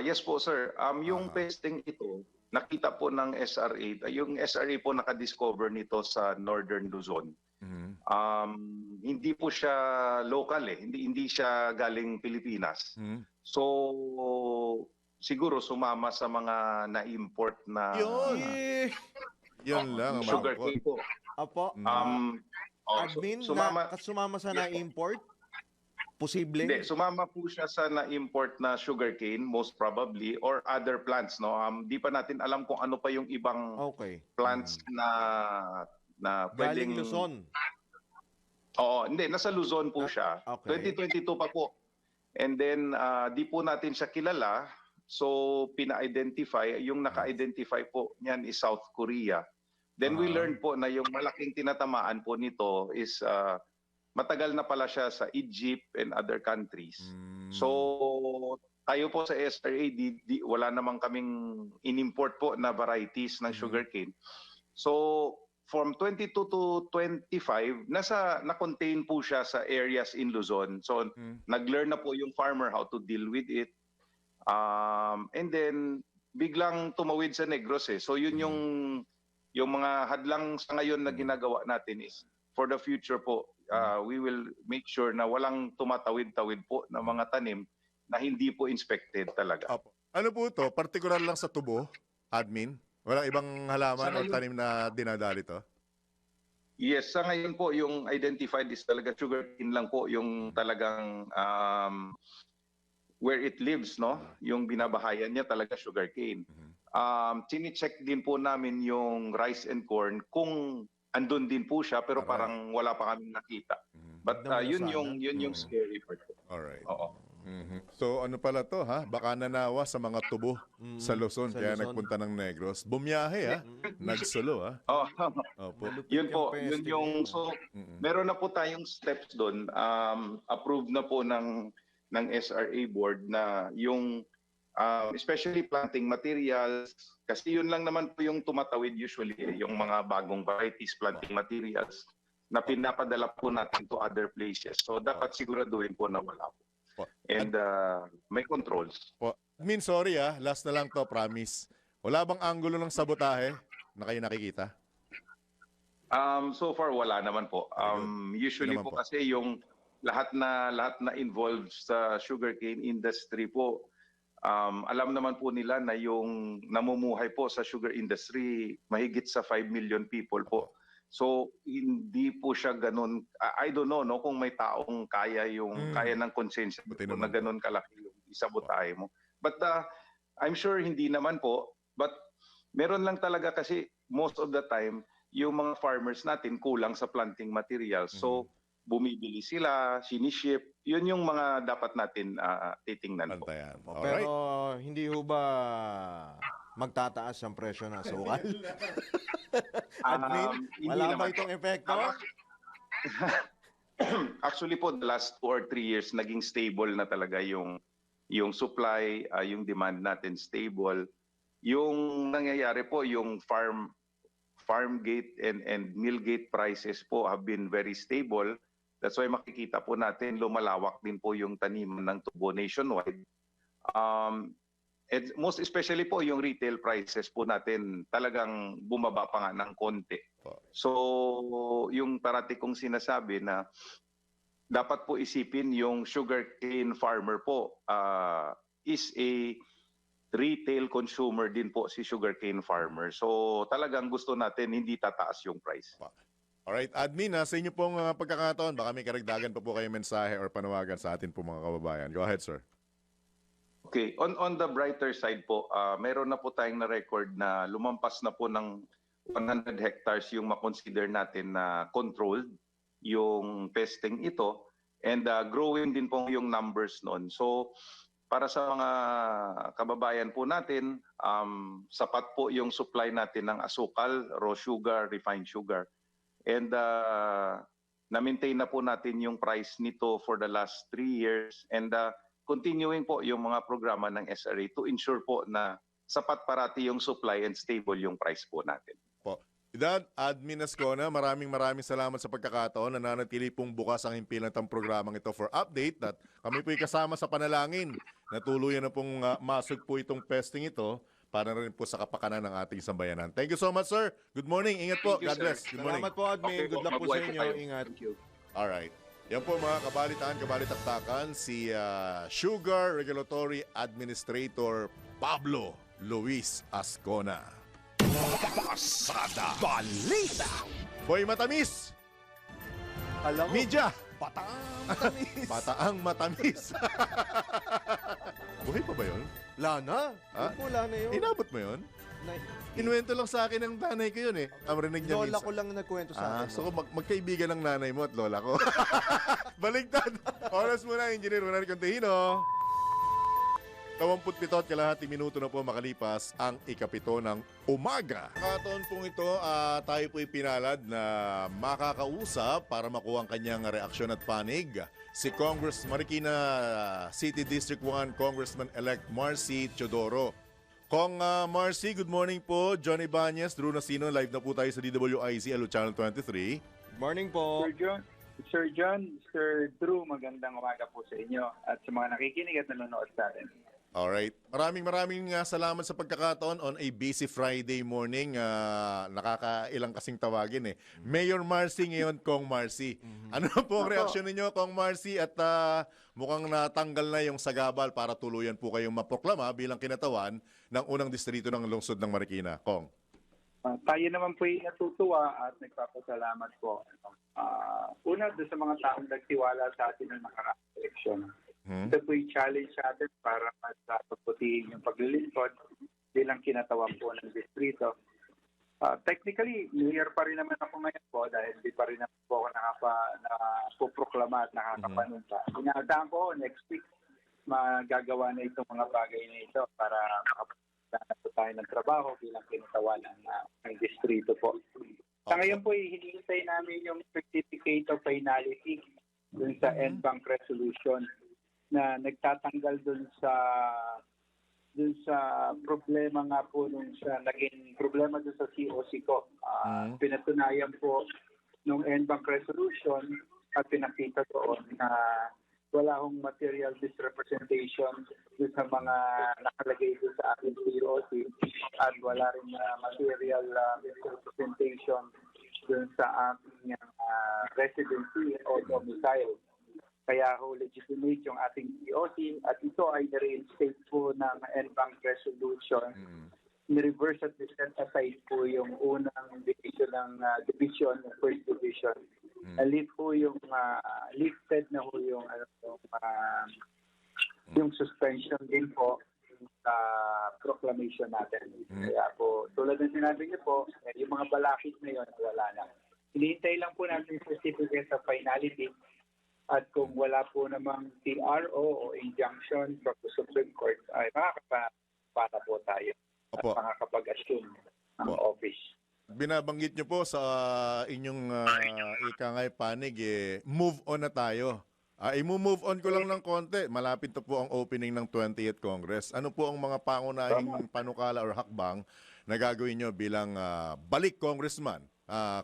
Speaker 13: Yes po, sir. Yung pesting ito, nakita po ng SRA, yung SRA po nakadiscover nito sa Northern Luzon. Hindi po siya local hindi siya galing Pilipinas. So siguro sumama sa mga na-import na
Speaker 3: Yun lang ang
Speaker 13: sugar
Speaker 3: malungkot.
Speaker 13: cane po.
Speaker 14: Apo, admin, sumama sa na-import? Posible?
Speaker 13: Hindi, sumama po siya sa na-import na sugarcane, most probably, or other plants. No? Di pa natin alam kung ano pa yung ibang plants na pwedeng...
Speaker 14: Galing Luzon?
Speaker 13: Oo, hindi, nasa Luzon po siya. 2022 pa po. And then, di po natin siya kilala. So, pina-identify. Yung naka-identify po niyan is South Korea. Then we learned po na yung malaking tinatamaan po nito is... matagal na pala siya sa Egypt and other countries. So, tayo po sa SRA, wala namang kaming in-import po na varieties ng sugarcane. So, from 22 to 25, na-contain po siya sa areas in Luzon. So, nag-learn na po yung farmer how to deal with it. And then, biglang tumawid sa Negros So, yun yung mga hadlang sa ngayon na ginagawa natin is, for the future po, we will make sure na walang tumatawid-tawid po na mga tanim na hindi po inspected talaga.
Speaker 3: Ano po ito? Partikular lang sa tubo, admin? Walang ibang halaman o tanim na dinadali to?
Speaker 13: Yes, sa ngayon po yung identified is talaga sugarcane lang po yung talagang where it lives, no? Yung binabahayan niya talaga sugarcane. Chine-check din po namin yung rice and corn kung andun din po siya pero parang wala pa kaming nakita. But yun yung scary part.
Speaker 3: Alright. So ano pala to ha? Baka nanawa sa mga tubo sa Luzon kaya nagpunta ng Negros. Bumiyahe Nagsolo Opo.
Speaker 13: Yun po, yun yung meron na po tayong steps doon. Approved na po ng SRA board na yung especially planting materials, kasi yun lang naman po yung tumatawid usually, yung mga bagong varieties, planting materials, na pinapadala po natin to other places. So dapat siguraduhin po na wala po. And may controls.
Speaker 3: Admin, sorry last na lang to, promise. Wala bang anggulo ng sabotahe na kayo nakikita?
Speaker 13: So far wala naman po. Usually po kasi yung lahat na involved sa sugarcane industry po, alam naman po nila na yung namumuhay po sa sugar industry mahigit sa 5 million people po. So hindi po siya ganun. I don't know kung may taong kaya ng konsensya na ganun kalaki yung isabotahe mo. But I'm sure hindi naman po. But meron lang talaga kasi most of the time yung mga farmers natin kulang sa planting materials. So bumibili sila, siniship. Yun yung mga dapat natin titingnan po.
Speaker 14: Pero hindi ho ba magtataas ang presyo ng sukal? Admin, wala ba itong epekto?
Speaker 13: Actually po, the last 2 or 3 years, naging stable na talaga yung supply, yung demand natin stable. Yung nangyayari po, yung farm gate and mill gate prices po have been very stable. That's why makikita po natin lumalawak din po yung taniman ng tubo nationwide. And most especially po yung retail prices po natin talagang bumaba pa nga ng konti. So yung parati kong sinasabi na dapat po isipin yung sugarcane farmer po is a retail consumer din po si sugarcane farmer. So talagang gusto natin hindi tataas yung price.
Speaker 3: Alright, admin sa inyo pong pagkakataon, baka may karagdagan pa po kayo mensahe or panawagan sa atin po mga kababayan. Go ahead, sir.
Speaker 13: Okay, on the brighter side po, meron na po tayong na-record na lumampas na po ng 100 hectares yung makonsider natin na controlled yung pesting ito and growing din po yung numbers noon. So para sa mga kababayan po natin, sapat po yung supply natin ng asukal, raw sugar, refined sugar. And na-maintain na po natin yung price nito for the last 3 years and continuing po yung mga programa ng SRA to ensure po na sapat parati yung supply and stable yung price po natin.
Speaker 3: Edad, Admin Ascona, maraming salamat sa pagkakataon. Nananatili pong bukas ang himpilan ng programang ito for update at kami po'y kasama sa panalangin na tuluyan na pong masog po itong pesting ito para rin po sa kapakanan ng ating sambayanan. Thank you so much, sir. Good morning. Ingat po.
Speaker 13: Thank you,
Speaker 3: God
Speaker 13: sir.
Speaker 3: bless. Good morning.
Speaker 14: Salamat po, admin. Good luck po sa inyo. Ingat.
Speaker 3: Alright. Yan po mga kabalitaktakan, si Sugar Regulatory Administrator Pablo Luis Ascona.
Speaker 2: Pasada Balita.
Speaker 3: Boy Matamis!
Speaker 14: Alam mo,
Speaker 3: Media!
Speaker 14: matamis.
Speaker 3: Bataang Matamis! Buhay pa ba yun?
Speaker 14: Lana?
Speaker 3: Ha?
Speaker 14: Yun po, Lana yun.
Speaker 3: Inabot mo yun? Inuwento lang sa akin ng nanay ko yun eh. Rinig niya
Speaker 14: Lola
Speaker 3: minsan.
Speaker 14: ko lang nagkwento sa akin.
Speaker 3: So magkaibigan ng nanay mo at lola ko. Baligtad! Oras muna, Engineer Ronald Contehino. 27 at kalahati minuto na po makalipas ang ikapito ng umaga. Kataon pong ito, tayo po'y pinalad na makakausap para makuha ang kanyang reaksyon at panig. Si Congress Marikina City District 1 Congressman-elect Marcy Teodoro. Kong Marcy, good morning po. Johnny Banyes, Drew Nasino, live na po tayo sa DWIZ Alo Channel 23.
Speaker 14: Good morning po.
Speaker 15: Sir John, Sir Drew, magandang umaga po sa inyo at sa mga nakikinig at nanonood sa atin.
Speaker 3: Alright. Maraming salamat sa pagkakataon on a busy Friday morning. Nakakailang kasing tawagin eh. Mayor Marcy ngayon, Kong Marcy. Ano po ang reaksyon ninyo, Kong Marcy? At mukhang natanggal na yung sagabal para tuluyan po kayong maproklama bilang kinatawan ng unang distrito ng lungsod ng Marikina. Kong.
Speaker 15: Tayo naman po ay natutuwa at nagpapasalamat po. Una, doon sa mga taong nagtiwala sa atin ng nakaraang eleksyon. Ito po yung challenge sa atin para mas pagputihin yung paglilingkod bilang kinatawan po ng distrito. Technically, New Year pa rin naman ako ngayon po dahil di pa rin naman po ako nakapoproklama at nakakapanunta. Inaasahan ko next week magagawa na itong mga bagay na ito para makapagdana po tayo ng trabaho bilang kinatawan ng distrito po. Sa ngayon po, hinihintay namin yung certificate of finality dun sa end bank resolution na nagtatanggal dun sa problema nga po nung sa naging problema dun sa COC ko. Pinatunayan po nung end bank resolution at pinakita doon na wala akong material misrepresentation dun sa mga nakalagay dun sa aking COC at wala rin material misrepresentation dun sa aking residency o domicile. Kaya ho legitimate yung ating COC at ito ay na-reinstate po ng NBank resolution. Ni-reverse at set aside po yung unang division ng first division. Lift po yung lifted na po yung suspension din po sa proclamation natin. Kaya po tulad ng sinabi niyo po, yung mga balakid na yun wala na. Hinihintay lang po natin yung certificate of finality. At kung wala po namang TRO o injunction from the Supreme Court, ay makakapana po tayo at makakapag-assume ng office.
Speaker 3: Binabanggit nyo po sa inyong ikangay panig, move on na tayo. I-move on ko lang ng konti. Malapit na po ang opening ng 20th Congress. Ano po ang mga pangunahing panukala or hakbang na gagawin nyo bilang balik congressman,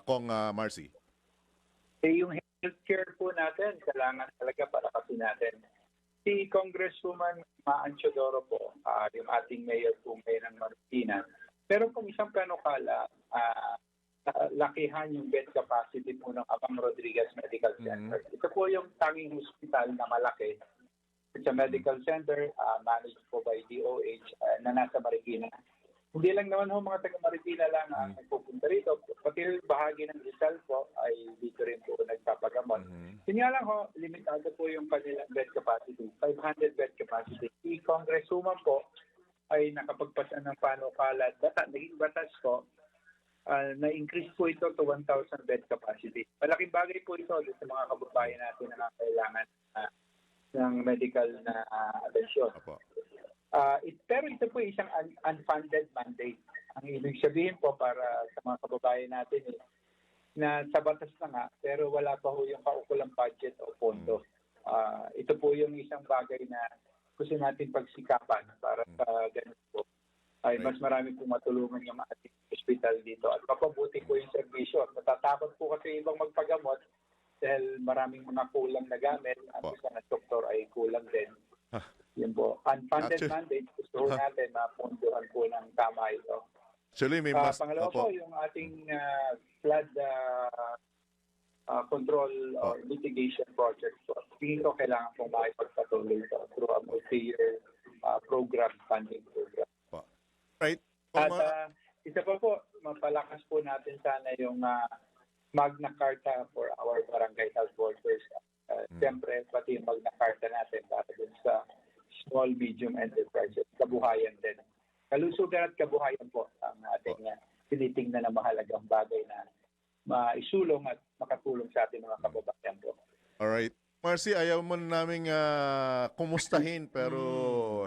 Speaker 3: Kong Marcy?
Speaker 15: Yung healthcare po natin, kailangan talaga palakasin natin. Si Congresswoman Maan Teodoro po, yung ating mayor po ngayon ng Marikina, pero kung isang panukala, lakihan yung bed capacity po ng Abang Rodriguez Medical Center. Ito po yung tanging hospital na malaki sa medical center, managed po by DOH na nasa Marikina. Hindi lang naman ho mga taga-Marikina lang ang nagpupunta rito. Pati bahagi ng Rizal po ay dito rin po nagpapagamot. Yun nga lang ho, limitado po yung kanilang bed capacity. 500 bed capacity. Si Congresswoman po ay nakapagpasa ng panukala at naging batas po, na-increase po ito to 1,000 bed capacity. Malaking bagay po ito sa mga kababayan natin na kailangan ng medical na atensyon. Pero ito po isang unfunded mandate. Ang ibig sabihin po para sa mga kababayan natin na sa batas na nga, pero wala pa ho yung kaukulang budget o pondo. Ito po yung isang bagay na gusto natin pagsikapan para sa ganun po. Ay mas marami pong matulungan yung ating hospital dito at mapabuti po yung servisyo. Natatakot po kasi ibang magpagamot dahil maraming mga kulang na gamit at isa na doktor ay kulang din. Yun po. Unfunded mandate, gusto gusto natin mapunduhan po ng tama ito.
Speaker 3: Actually, may mas...
Speaker 15: Pangalawa po, yung ating flood control or mitigation project po. Tingin ko kailangan pong makipagpatuloy ito through a multi-year program, funding program.
Speaker 3: Right.
Speaker 15: At isa pa po, mapalakas po natin sana yung Magna Carta for our barangay health workers. Siyempre, pati yung Magna Carta natin para dun sa small, medium enterprises. Kabuhayan din. Kalusugan at kabuhayan po ang ating tinitingnan na mahalagang bagay na maisulong at makatulong sa ating mga kababayan po.
Speaker 3: Alright. Marcy, ayaw mo na naming kumustahin pero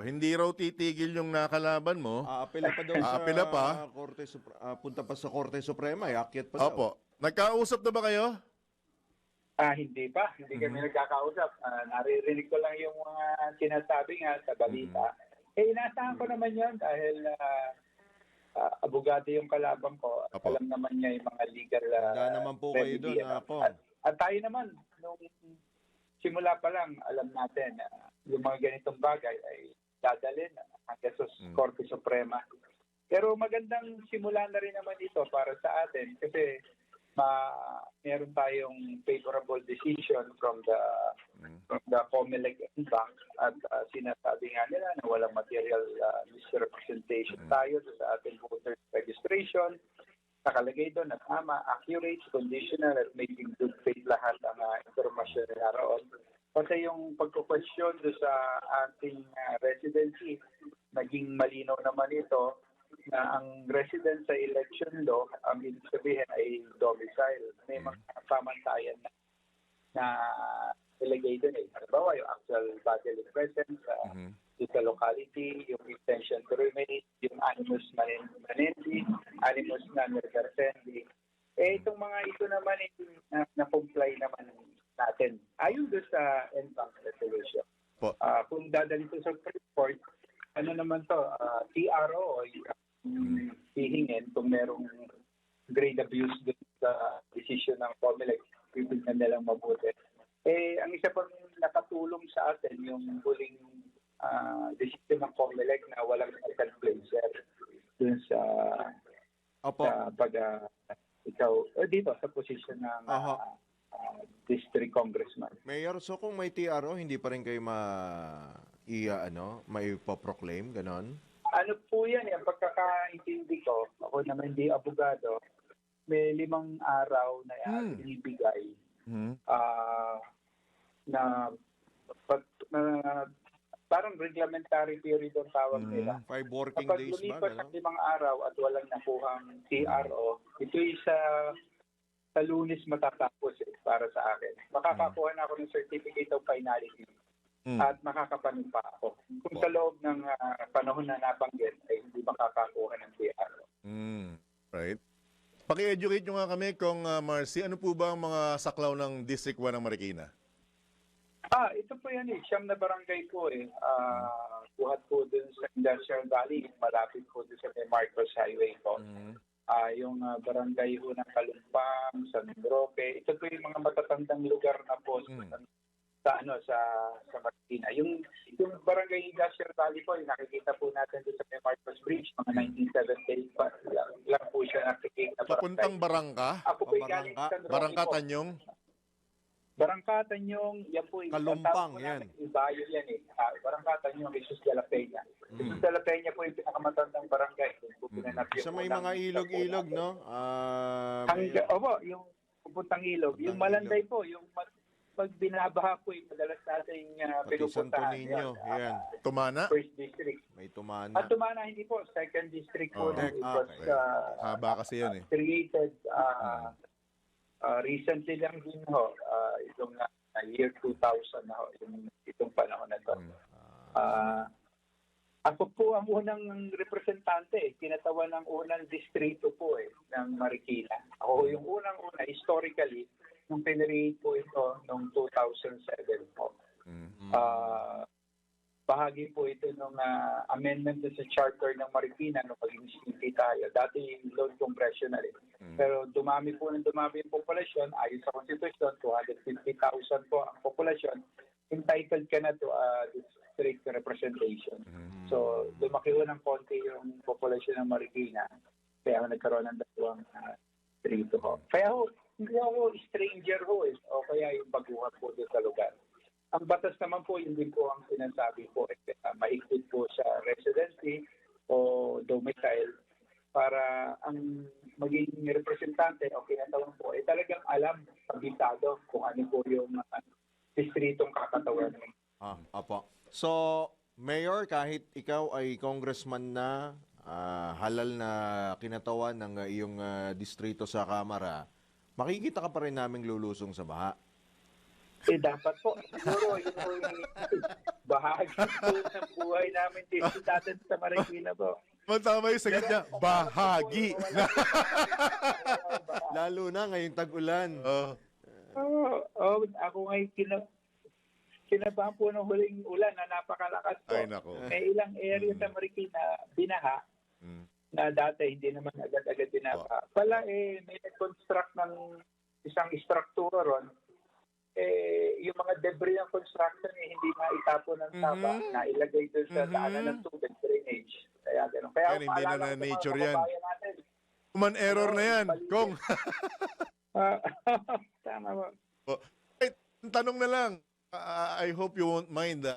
Speaker 3: hindi raw titigil yung nakalaban mo.
Speaker 14: Aapela pa daw
Speaker 3: Aapela
Speaker 14: sa
Speaker 3: pa.
Speaker 14: Korte punta pa sa Korte Suprema, akyat pa daw.
Speaker 3: Opo. Nagkausap na ba kayo?
Speaker 15: Hindi pa. Hindi kami nagkakausap. Naririnig ko lang yung mga sinasabi nga sa balita. Inaasahan ko naman yun dahil abogado yung kalabang ko. Alam naman niya yung mga legal
Speaker 14: Handa naman po kayo doon, Pong.
Speaker 15: At tayo naman, nung simula pa lang, alam natin yung mga ganitong bagay ay dadalhin hanggang sa Korte Suprema. Pero magandang simula na rin naman ito para sa atin kasi meron tayong favorable decision from the COMELEC Bank at sinasabi nga nila na walang material misrepresentation tayo sa ating voter registration. Nakalagay doon na tama, accurate, conditional at making good faith lahat ang informasyon na naroon. Kasi yung pagkukwestiyon sa ating residency, naging malinaw naman ito na ang resident sa election law, ang ibig sabihin ay domicile. May mga pamantayan na ilagay doon halimbawa yung actual bodily presence sa locality, yung intention to remain, yung animus manendi, animus non reversendi. Itong mga ito naman na-comply naman natin. Ayon doon sa NBank resolution. Kung dadalhin ito sa Supreme Court, ano naman to, TRO o hihingin kung merong grade abuse dun sa decision ng COMELEC, pipignan nilang mabuti. Ang isa pang nakatulong sa atin yung huling decision ng COMELEC na walang second placer dun sa pag ikaw dito sa position ng district congressman.
Speaker 14: Mayor, so kung may TRO, hindi pa rin kayo maipoproclaim, ganon?
Speaker 15: Ano po yan, ang pagkakaintindi ko, ako naman hindi abogado, may 5 araw na ibigay na parang reglementary period ang tawag nila.
Speaker 14: 5 working
Speaker 15: Kapag
Speaker 14: days ba?
Speaker 15: lumipas ang 5 araw at walang nakuhang TRO, ito'y sa Lunes matatapos para sa akin. Makakakuha na ako ng certificate of finality at makakapanin pa ako. Kung sa loob ng panahon na nabanggit ay hindi makakakuha ng TRO.
Speaker 3: Right. Paki-educate nyo nga kami kung Marcy, ano po ba ang mga saklaw ng District 1 ng Marikina?
Speaker 15: Ito po yan siyam na barangay po buhat po dun sa Industrial Valley, malapit po dun sa Marcos Highway po. Yung barangay ho ng Kalumpang, San Roque, ito po yung mga matatandang lugar na po sa Marikina. Yung barangay Industrial Valley po, yung nakikita po natin dun sa Marcos Bridge, mga 1978 pa lang po siya nakikita.
Speaker 3: Papuntang Barangka?
Speaker 15: Ako po galing San Roque
Speaker 3: Barangka
Speaker 15: po.
Speaker 3: Tanyong?
Speaker 15: Barangka Tanyong, yan po.
Speaker 14: Kalumpang, yan.
Speaker 15: Ibayo yan Barangka Tanyong, Jesus de la Peña. Jesus de la Peña po yung pinakamatandang barangay.
Speaker 14: Sa may mga ilog-ilog, no?
Speaker 15: Opo, yung pupuntang ilog. Yung Malanday po, yung pag binabaha po, madalas nating pinupuntahan.
Speaker 14: Yan.
Speaker 3: Tumana?
Speaker 15: First district.
Speaker 14: May Tumana.
Speaker 15: At Tumana, hindi po. Second district po. It was
Speaker 3: haba kasi yun
Speaker 15: created recently lang din itong year 2000 na itong panahon na ito. Ako po ang unang representante, kinatawan ng unang distrito po ng Marikina. Ako yung unang-una, historically, nung pinirate po ito noong 2007 po. Bahagi po ito ng amendment sa charter ng Marikina nung maging city tayo. Dati yung loan congressional. Pero dumami yung populasyon. Ayon sa Constitution, 250,000 po ang populasyon. Entitled ka na to district representation. So, lumaki ho ng konti yung populasyon ng Marikina. Kaya nagkaroon ng dalawang distrito ho. Kaya ho, hindi ako stranger ho eh. O kaya yung baguhan po doon sa lugar. Ang batas naman po, yun din po ang sinasabi po. Maigpit po sa residency o domicile para ang maging representante o kinatawang po ay talagang alam, pagitado kung ano po yung distritong kakatawan.
Speaker 14: Apo. So, Mayor, kahit ikaw ay congressman na, halal na kinatawan ng iyong distrito sa Kamara, makikita ka pa rin naming lulusong sa baha.
Speaker 15: Dapat po. Siguro, yun po yung bahagi po ng buhay namin dito natin sa Marikina po.
Speaker 3: Tama yung sagot niya, bahagi.
Speaker 14: Lalo na ngayong tag-ulan.
Speaker 15: Ako ngayon kinabahan po ng huling ulan na napakalakas po.
Speaker 3: Ay, nako.
Speaker 15: May ilang area sa Marikina binaha na dati hindi naman agad-agad binaha. Pala may nag-construct ng isang structure ron. Yung mga debris ng construction hindi na itapon ng taba na ilagay doon sa daanan ng tubig, drainage. Kaya gano'n. Kaya
Speaker 3: hindi na nature yan. Human error na yan, Kong.
Speaker 15: Tama mo.
Speaker 3: Tanong na lang, I hope you won't mind,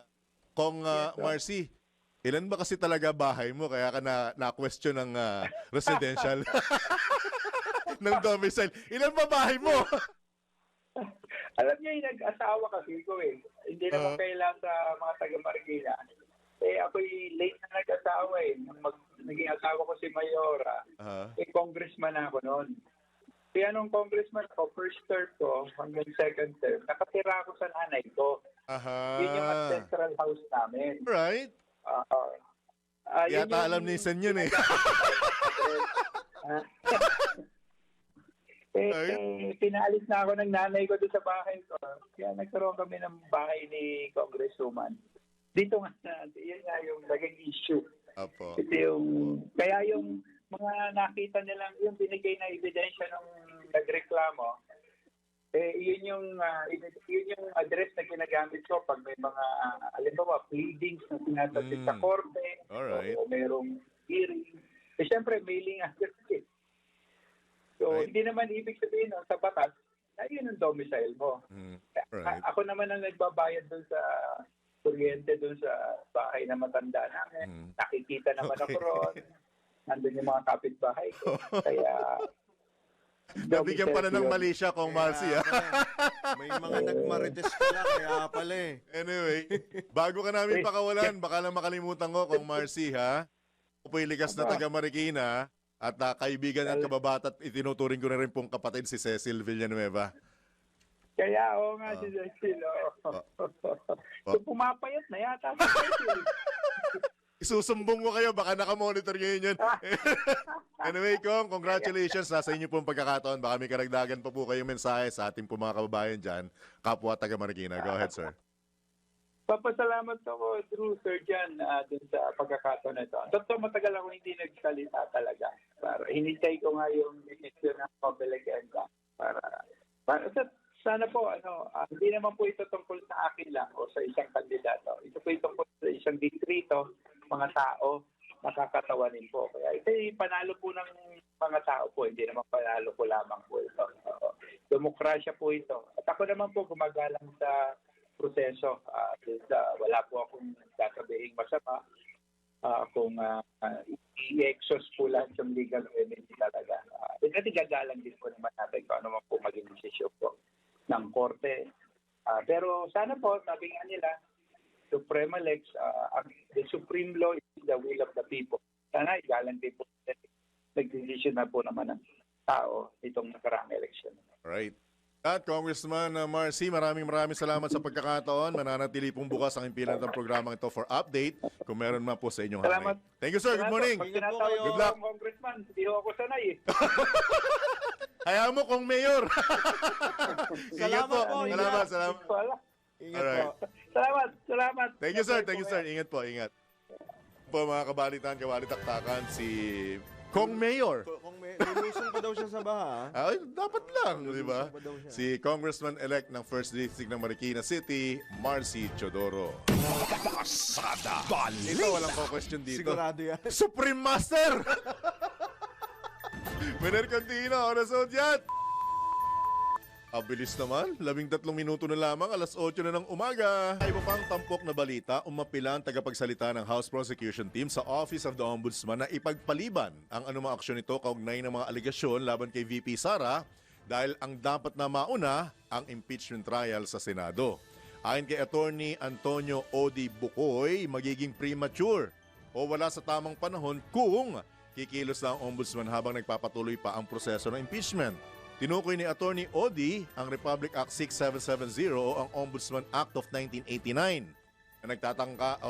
Speaker 3: Kong Marcy, ilan ba kasi talaga bahay mo kaya ka na-question ng residential ng domicile? Ilan ba bahay mo?
Speaker 15: Alam niyo, yung nag-asawa kasi ko eh. Hindi naman kailan sa mga taga-Marikina. Ako'y late na nag-asawa eh. Nung naging asawa ko si Mayora, congressman ako noon. Kaya nung congressman ako, first term ko hanggang second term, nakatira ako sa nanay ko. Yun yung ancestral house namin.
Speaker 3: Right. Yata alam ni Sen yun eh.
Speaker 15: Pinaalis na ako ng nanay ko doon sa bahay ko. Kaya nagkaroon kami ng bahay ni Congresswoman. Dito nga, yun nga yung naging issue.
Speaker 3: Apo.
Speaker 15: Ito kaya yung mga nakita nilang, yung binigay na ebidensya ng nagreklamo, yun yung address na ginagamit ko pag may mga, alimbawa, pleadings na sinasabit sa korte, o merong hearing. Siyempre, mailing address eh. So, hindi naman ibig sabihin sa batas, yun ang domicile mo. Ako naman ang nagbabayad doon sa kuryente doon sa bahay na matanda namin. Nakikita naman ako ron. Nandun yung mga kapitbahay ko. Kaya,
Speaker 3: nabigyan pa na ng mali siya, Kong Marcy.
Speaker 14: May mga nagmarites pala, kaya pala eh.
Speaker 3: Anyway, bago ka namin pakawalan, baka lang makalimutan ko, Kong Marcy, ha? Ako po'y likas na taga Marikina. At kaibigan at kababatat, itinuturing ko na rin pong kapatid si Cecil Villanueva.
Speaker 15: Kaya nga si Cecil. So pumapayat na yata si Cecil.
Speaker 3: Isusumbong ko kayo, baka nakamonitor nyo yun. Anyway, Kong, congratulations. Nasa inyo pong pagkakataon. Baka may karagdagan pa po kayong mensahe sa ating po mga kababayan dyan. Kapwa taga Marikina. Go ahead, sir.
Speaker 15: Papasalamat ako, Drew, Sir Jan, dun sa pagkakataon na ito. Totoo, matagal ako hindi nagsalita talaga. Para hinintay ko nga yung decision ng public agenda. Para sana po, hindi naman po ito tungkol sa akin lang o sa isang kandidato. Ito po tungkol sa isang distrito, mga tao, nakakatawanin po. Kaya ito panalo po ng mga tao po, hindi naman panalo ko lamang po ito. Demokrasya po ito. At ako naman po gumagalang sa proseso. Wala po akong sasabihin masama kung i-exhaust po lahat yung legal remedy talaga. Kasi gagalang din po naman natin kung ano man po maging desisyon po ng korte. Pero sana po, sabi nga nila, Suprema Lex, the Supreme Law is the will of the people. Sana igalang din po nag-decision na po naman ng tao itong nakaraang election.
Speaker 3: Right. At Congressman Marcy, maraming salamat sa pagkakataon. Mananatili pong bukas ang impilan ng programang ito for update kung meron man po sa inyong
Speaker 15: hangin.
Speaker 3: Thank you, sir. Good morning.
Speaker 15: Pag tinatawag
Speaker 3: Good luck.
Speaker 15: Congressman, hindi ako sanay eh.
Speaker 3: Hayaan mo kung mayor. Ingat po. Salamat.
Speaker 15: Ingat po. Salamat.
Speaker 3: Thank you, sir. Ingat po, ingat. Po mga kabalitan, kawalitaktakan, si Kong Mayor.
Speaker 14: Lulusong pa daw siya sa baha.
Speaker 3: Ay, dapat lang, di ba? Si Congressman-elect ng 1st District ng Marikina City, Marcy Chodoro.
Speaker 2: Pasada
Speaker 3: Ito,
Speaker 2: Balita.
Speaker 3: walang question dito.
Speaker 14: Sigurado yan.
Speaker 3: Supreme Master! Mener Cantina, oras yan! Abilis naman, 13 minuto na lamang, alas 8 na ng umaga. Iba pang tampok na balita, umapila ang tagapagsalita ng House Prosecution Team sa Office of the Ombudsman na ipagpaliban ang anumang aksyon nito kaugnay ng mga aligasyon laban kay VP Sara dahil ang dapat na mauna ang impeachment trial sa Senado. Ayon kay Attorney Antonio Odi Bukoy, magiging premature o wala sa tamang panahon kung kikilos na ang Ombudsman habang nagpapatuloy pa ang proseso ng impeachment. Tinukoy ni Attorney Odi ang Republic Act 6770 o ang Ombudsman Act of 1989 na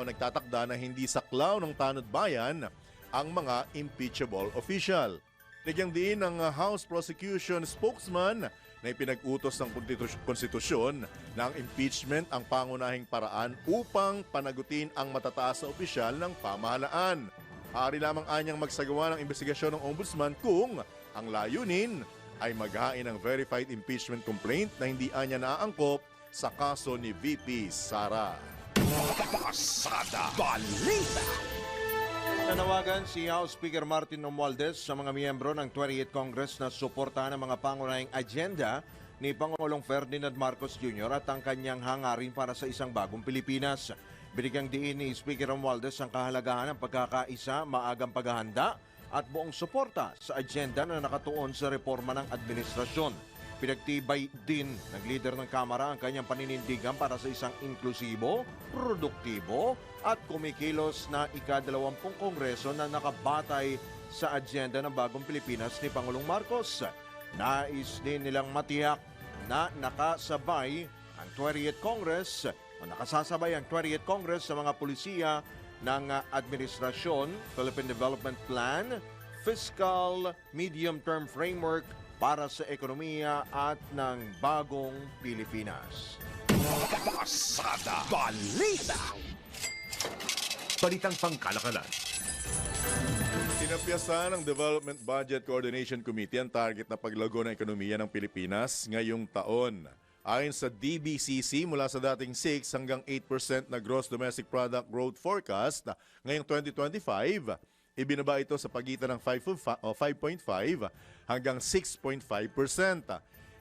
Speaker 3: nagtatakda na hindi saklaw ng tanod bayan ang mga impeachable official. Nagyang diin ng House Prosecution Spokesman na ipinag-utos ng konstitusyon na ang impeachment ang pangunahing paraan upang panagutin ang matataas na opisyal ng pamahalaan. Maaari lamang anyang magsagawa ng investigasyon ng Ombudsman kung ang layunin ay maghain ng verified impeachment complaint na hindi anya naaangkop sa kaso ni VP Sara.
Speaker 2: Pasada Balita.
Speaker 7: Nanawagan si House Speaker Martin Romualdez sa mga miyembro ng 28th Congress na suportahan ang mga pangunahing agenda ni Pangulong Ferdinand Marcos Jr. at ang kanyang hangarin para sa isang bagong Pilipinas. Binigyang diin ni Speaker Romualdez ang kahalagahan ng pagkakaisa, maagang paghahanda at buong suporta sa agenda na nakatuon sa reforma ng administrasyon. Pinagtibay din ng leader ng Kamara ang kanyang paninindigan para sa isang inklusibo, produktibo at kumikilos na ika-20 kongreso na nakabatay sa agenda ng bagong Pilipinas ni Pangulong Marcos. Nais din nilang matiyak na nakasasabay ang 28th Congress sa mga pulisiya ng administrasyon, Philippine Development Plan, Fiscal Medium-Term Framework para sa ekonomiya at ng bagong Pilipinas.
Speaker 2: Pasada Balita. Balitang pangkalakalan.
Speaker 3: Tinapyasan ng Development Budget Coordination Committee ang target na paglago ng ekonomiya ng Pilipinas ngayong taon. Ayon sa DBCC, mula sa dating 6 hanggang 8% na gross domestic product growth forecast ngayong 2025, ibinaba ito sa pagitan ng 5.5 hanggang 6.5%.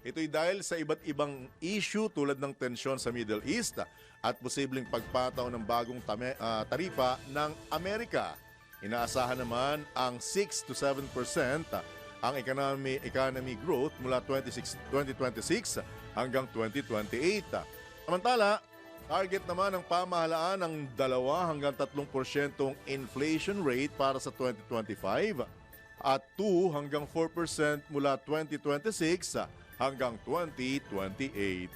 Speaker 3: Ito'y dahil sa iba't ibang issue tulad ng tensyon sa Middle East at posibleng pagpataw ng bagong taripa ng Amerika. Inaasahan naman ang 6 to 7% ang economy growth mula 2026 hanggang 2028. Samantala, target naman ng pamahalaan ng 2 hanggang 3% inflation rate para sa 2025 at 2 hanggang 4% mula 2026 hanggang 2028.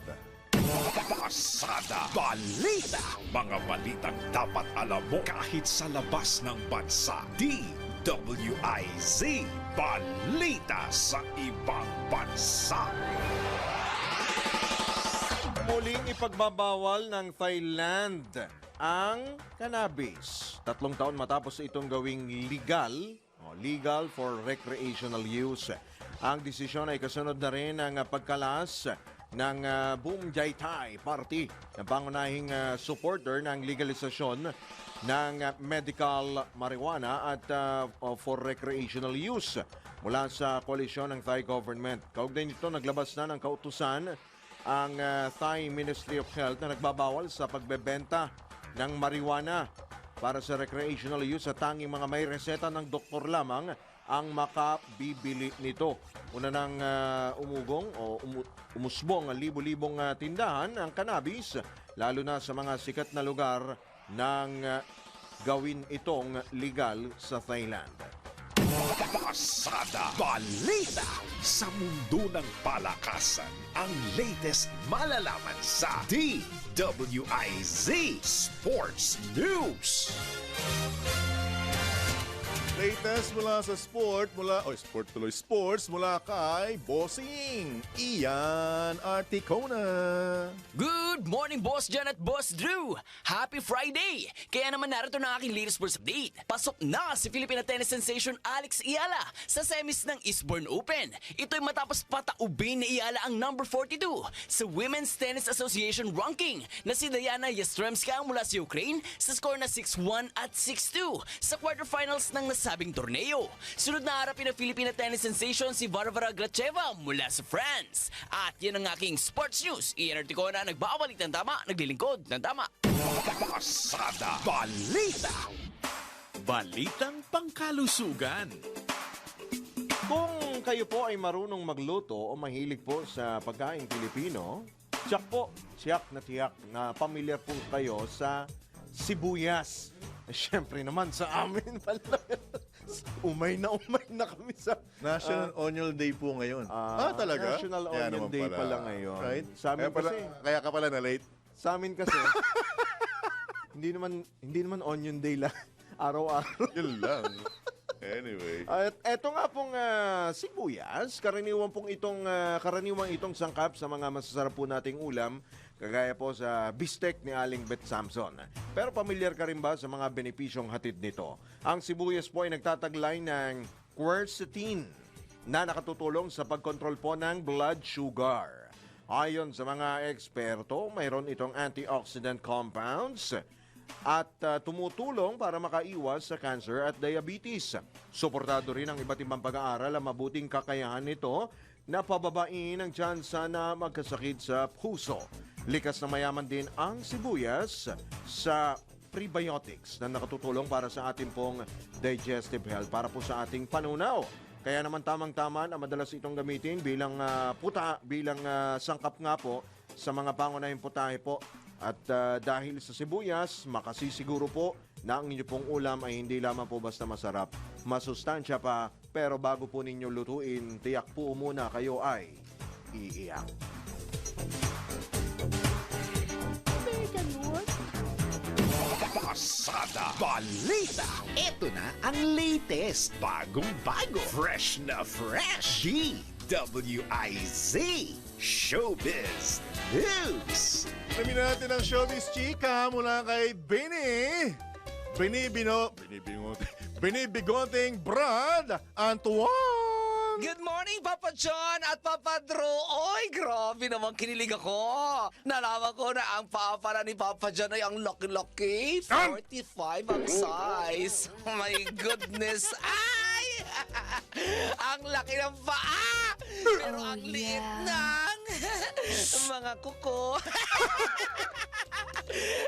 Speaker 2: Pasada Balita. Mga balitang dapat alam mo kahit sa labas ng bansa. DWIZ Balita sa ibang bansa.
Speaker 7: Muling ipagbabawal ng Thailand ang cannabis. 3 taon matapos itong gawing legal for recreational use. Ang desisyon ay kasunod na rin ng pagkalas ng Boom Jai Thai Party na pangunahing supporter ng legalisasyon ng medical marijuana at for recreational use mula sa koalisyon ng Thai government. Kaugnay nito, naglabas na ng kautusan ang Thai Ministry of Health na nagbabawal sa pagbebenta ng marijuana para sa recreational use at tanging mga may reseta ng doktor lamang ang makabibili nito. Una nang umusbong ang libo-libong tindahan ang cannabis, lalo na sa mga sikat na lugar ng gawin itong legal sa Thailand.
Speaker 2: Pasada Balita. Sa mundo ng palakasan, ang latest malalaman sa DWIZ Sports News.
Speaker 3: Latest mula sa sports mula kay Bossing Ian Articona.
Speaker 16: Good morning, Boss Jan at Boss Drew! Happy Friday! Kaya naman narito na aking latest sports update. Pasok na si Filipina tennis sensation Alex Iala sa semis ng Eastbourne Open. Ito'y matapos pataubin ni Iala ang number 42 sa Women's Tennis Association ranking na si Diana Yastremska mula sa Ukraine sa score na 6-1 at 6-2 sa quarterfinals ng nasabing torneo. Sunod na harapin ng Filipina tennis sensation si Varvara Gracheva mula sa France. At yan ang aking sports news. Ian Articona, nagbabalik ng tama, naglilingkod ng tama.
Speaker 2: Pasada Balita. Balitang pangkalusugan.
Speaker 14: Kung kayo po ay marunong magluto o mahilig po sa pagkain Pilipino, tiyak na pamilyar po kayo sa sibuyas. Siyempre naman sa amin pala. umay na kami sa
Speaker 3: National Onion Day po ngayon. Talaga?
Speaker 14: National
Speaker 3: Kaya
Speaker 14: Onion
Speaker 3: naman
Speaker 14: Day pala ngayon.
Speaker 3: Right?
Speaker 14: Sa amin
Speaker 3: Kaya ka pala na late?
Speaker 14: Sa amin kasi, hindi naman Onion Day lang. Araw-araw.
Speaker 3: Yun lang. Anyway.
Speaker 14: At eto nga pong sibuyas, karaniwang itong sangkap sa mga masasarap po nating ulam, kagaya po sa bistek ni Aling Beth Samson. Pero pamilyar ka rin ba sa mga benepisyong hatid nito? Ang sibuyas po ay nagtataglay ng quercetin na nakatutulong sa pagkontrol po ng blood sugar. Ayon sa mga eksperto, mayroon itong antioxidant compounds at tumutulong para makaiwas sa cancer at diabetes. Suportado rin ang iba't ibang pag-aaral ang mabuting kakayahan nito na pababain ang tsansa na magkasakit sa puso. Likas na mayaman din ang sibuyas sa prebiotics na nakatutulong para sa ating pong digestive health, para po sa ating panunaw. Kaya naman tamang-tama na madalas itong gamitin bilang sangkap nga po sa mga pangunahing putahe po. At dahil sa sibuyas, makasisiguro po na ang inyo pong ulam ay hindi lamang po basta masarap, masustansya pa, pero bago po ninyo lutuin, tiyak po muna kayo ay iiyak.
Speaker 2: Pasada Balita. Ito na ang latest, bagong-bago, fresh na fresh. DWIZ Showbiz News.
Speaker 3: Alamin natin ang showbiz chika mula kay Binibigoteng Brad Antoine.
Speaker 16: Good morning, Papa John at Papa Drew. Oy, grabe naman kinilig ako. Nalaman ko na ang paa pala ni Papa John ay ang laki-laki. 45 ang size. Oh my goodness. Ay! Ang laki ng paa. Pero ang liit ng mga kuko.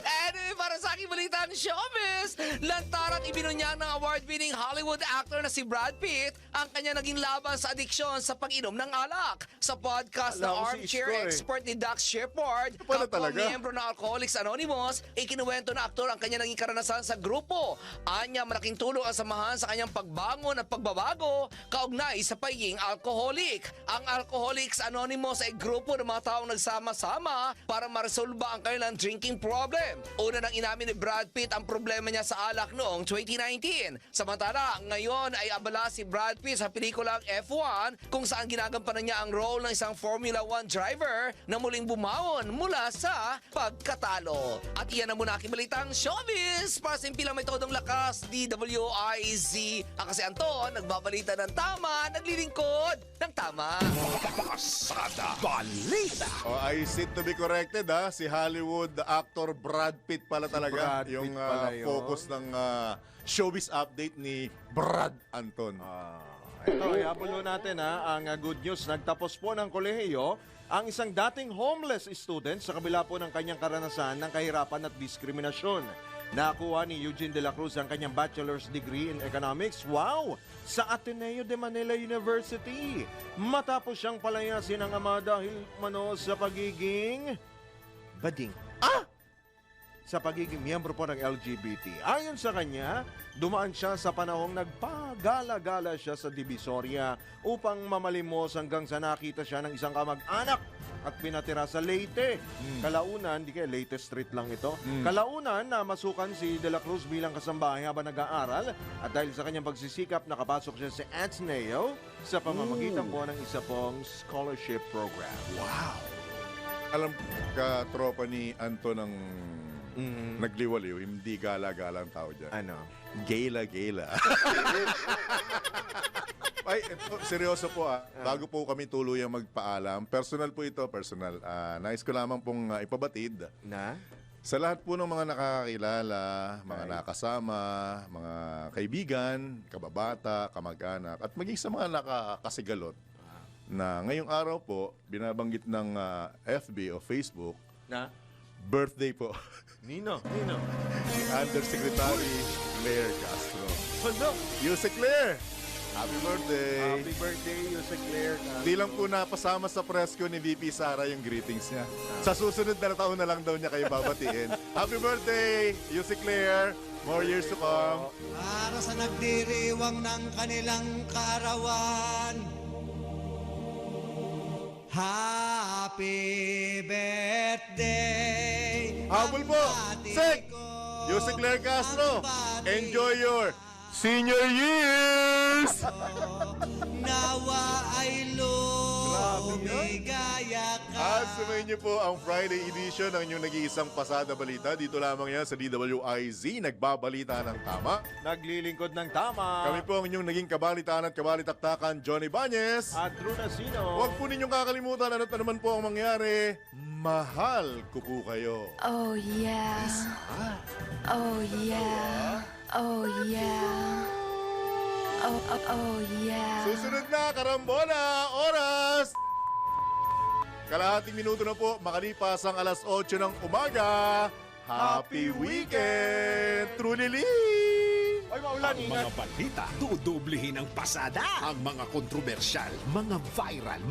Speaker 16: Anyway, para sa aking balitaan showbiz, lantarang ibinunyag ng award-winning Hollywood actor na si Brad Pitt ang kanya naging laban sa adiksyon sa pag-inom ng alak. Sa podcast na Armchair Expert ni Dax Shepard, kapwa miyembro ng Alcoholics Anonymous, ikinuwento na aktor ang kanya naging karanasan sa grupo. Anya, malaking tulong ang samahan sa kanyang pagbangon at pagbabago kaugnay sa pagiging alcoholic. Ang Alcoholics Anonymous ay grupo ng mga taong nagsama-sama para maresolba ang kanilang drinking problem. Una nang inamin ni Brad Pitt ang problema niya sa alak noong 2019. Samantala, ngayon ay abala si Brad Pitt sa pelikulang F1 kung saan ginagampanan niya ang role ng isang Formula 1 driver na muling bumawon mula sa pagkatalo. At iyan na muna aking balitang showbiz para sa impilang may todong lakas, DWIZ. Ang kasi Anton, nagbabalita ng tama, naglilingkod ng tama.
Speaker 2: Pasada Balita.
Speaker 3: I seem to be corrected si Hollywood actor Brad Pitt pala talaga yung focus ng showbiz update ni Brad Anton.
Speaker 14: Ito, iabulo natin ang good news. Nagtapos po ng kolehiyo ang isang dating homeless student sa kabila po ng kanyang karanasan ng kahirapan at diskriminasyon. Nakuha ni Eugene de la Cruz ang kanyang bachelor's degree in economics. Wow! Sa Ateneo de Manila University. Matapos siyang palayasin ng ama dahil sa pagiging bading. Sa pagiging miyembro po ng LGBT. Ayon sa kanya, dumaan siya sa panahong nagpagala-gala siya sa Divisoria upang mamalimos hanggang sa nakita siya ng isang kamag-anak at pinatira sa Leyte. Kalaunan, di kaya Leyte Street lang ito. Kalaunan na masukan si De La Cruz bilang kasambahay habang nag-aaral at dahil sa kanyang pagsisikap, nakapasok siya sa Ateneo sa pamamagitan po ng isa pong scholarship program.
Speaker 3: Wow! Alam ka, tropa ni Anton ng nagliwaliw, hindi gala-gala ang tao dyan.
Speaker 14: Ano?
Speaker 3: Gala-gala. Ay, ito, seryoso po Bago po kami tuluyang magpaalam, personal po ito, personal. Nais ko lamang pong ipabatid
Speaker 14: Na?
Speaker 3: sa lahat po ng mga nakakakilala, mga nakasama, mga kaibigan, kababata, kamag-anak, at maging sa mga nakakasigalot na ngayong araw po, binabanggit ng FB o Facebook,
Speaker 14: Na?
Speaker 3: birthday po
Speaker 14: Nino?
Speaker 3: ni Undersecretary Claire Castro.
Speaker 14: Hello!
Speaker 3: Yuse Claire! Happy birthday!
Speaker 14: Happy birthday, Yuse Claire.
Speaker 3: Di lang po napasama sa presko ni VP Sara yung greetings niya. Sa susunod na taon na lang daw niya kayo babatiin. Happy birthday, Yuse Claire! More years to come.
Speaker 17: Para sa nagdiriwang ng kanilang kaarawan, happy birthday!
Speaker 3: Habol po! Sek! Yuse Claire Castro! Enjoy your senior years!
Speaker 17: Nawa ay lumigaya ka.
Speaker 3: At sumayin niyo po ang Friday edition ng inyong nag-iisang Pasada Balita. Dito lamang yan sa DWIZ, nagbabalita ng tama.
Speaker 14: Naglilingkod ng tama.
Speaker 3: Kami po ang inyong naging kabalitaan at kabalitaktakan, Johnny Banez.
Speaker 14: At Drew Nasino.
Speaker 3: Huwag po ninyong kakalimutan ano naman po ang mangyari. Mahal ko po kayo.
Speaker 18: Oh yeah. Oh yeah. Oh yeah. Oh yeah.
Speaker 3: Susunod na, Karambona, oras! Kalahating minuto na po, makalipas ang alas 8 ng umaga. Happy weekend! Trulili!
Speaker 14: Ay, maulan,
Speaker 2: Ang mga balita, dudublihin ang pasada. Ang mga kontrobersyal, mga viral,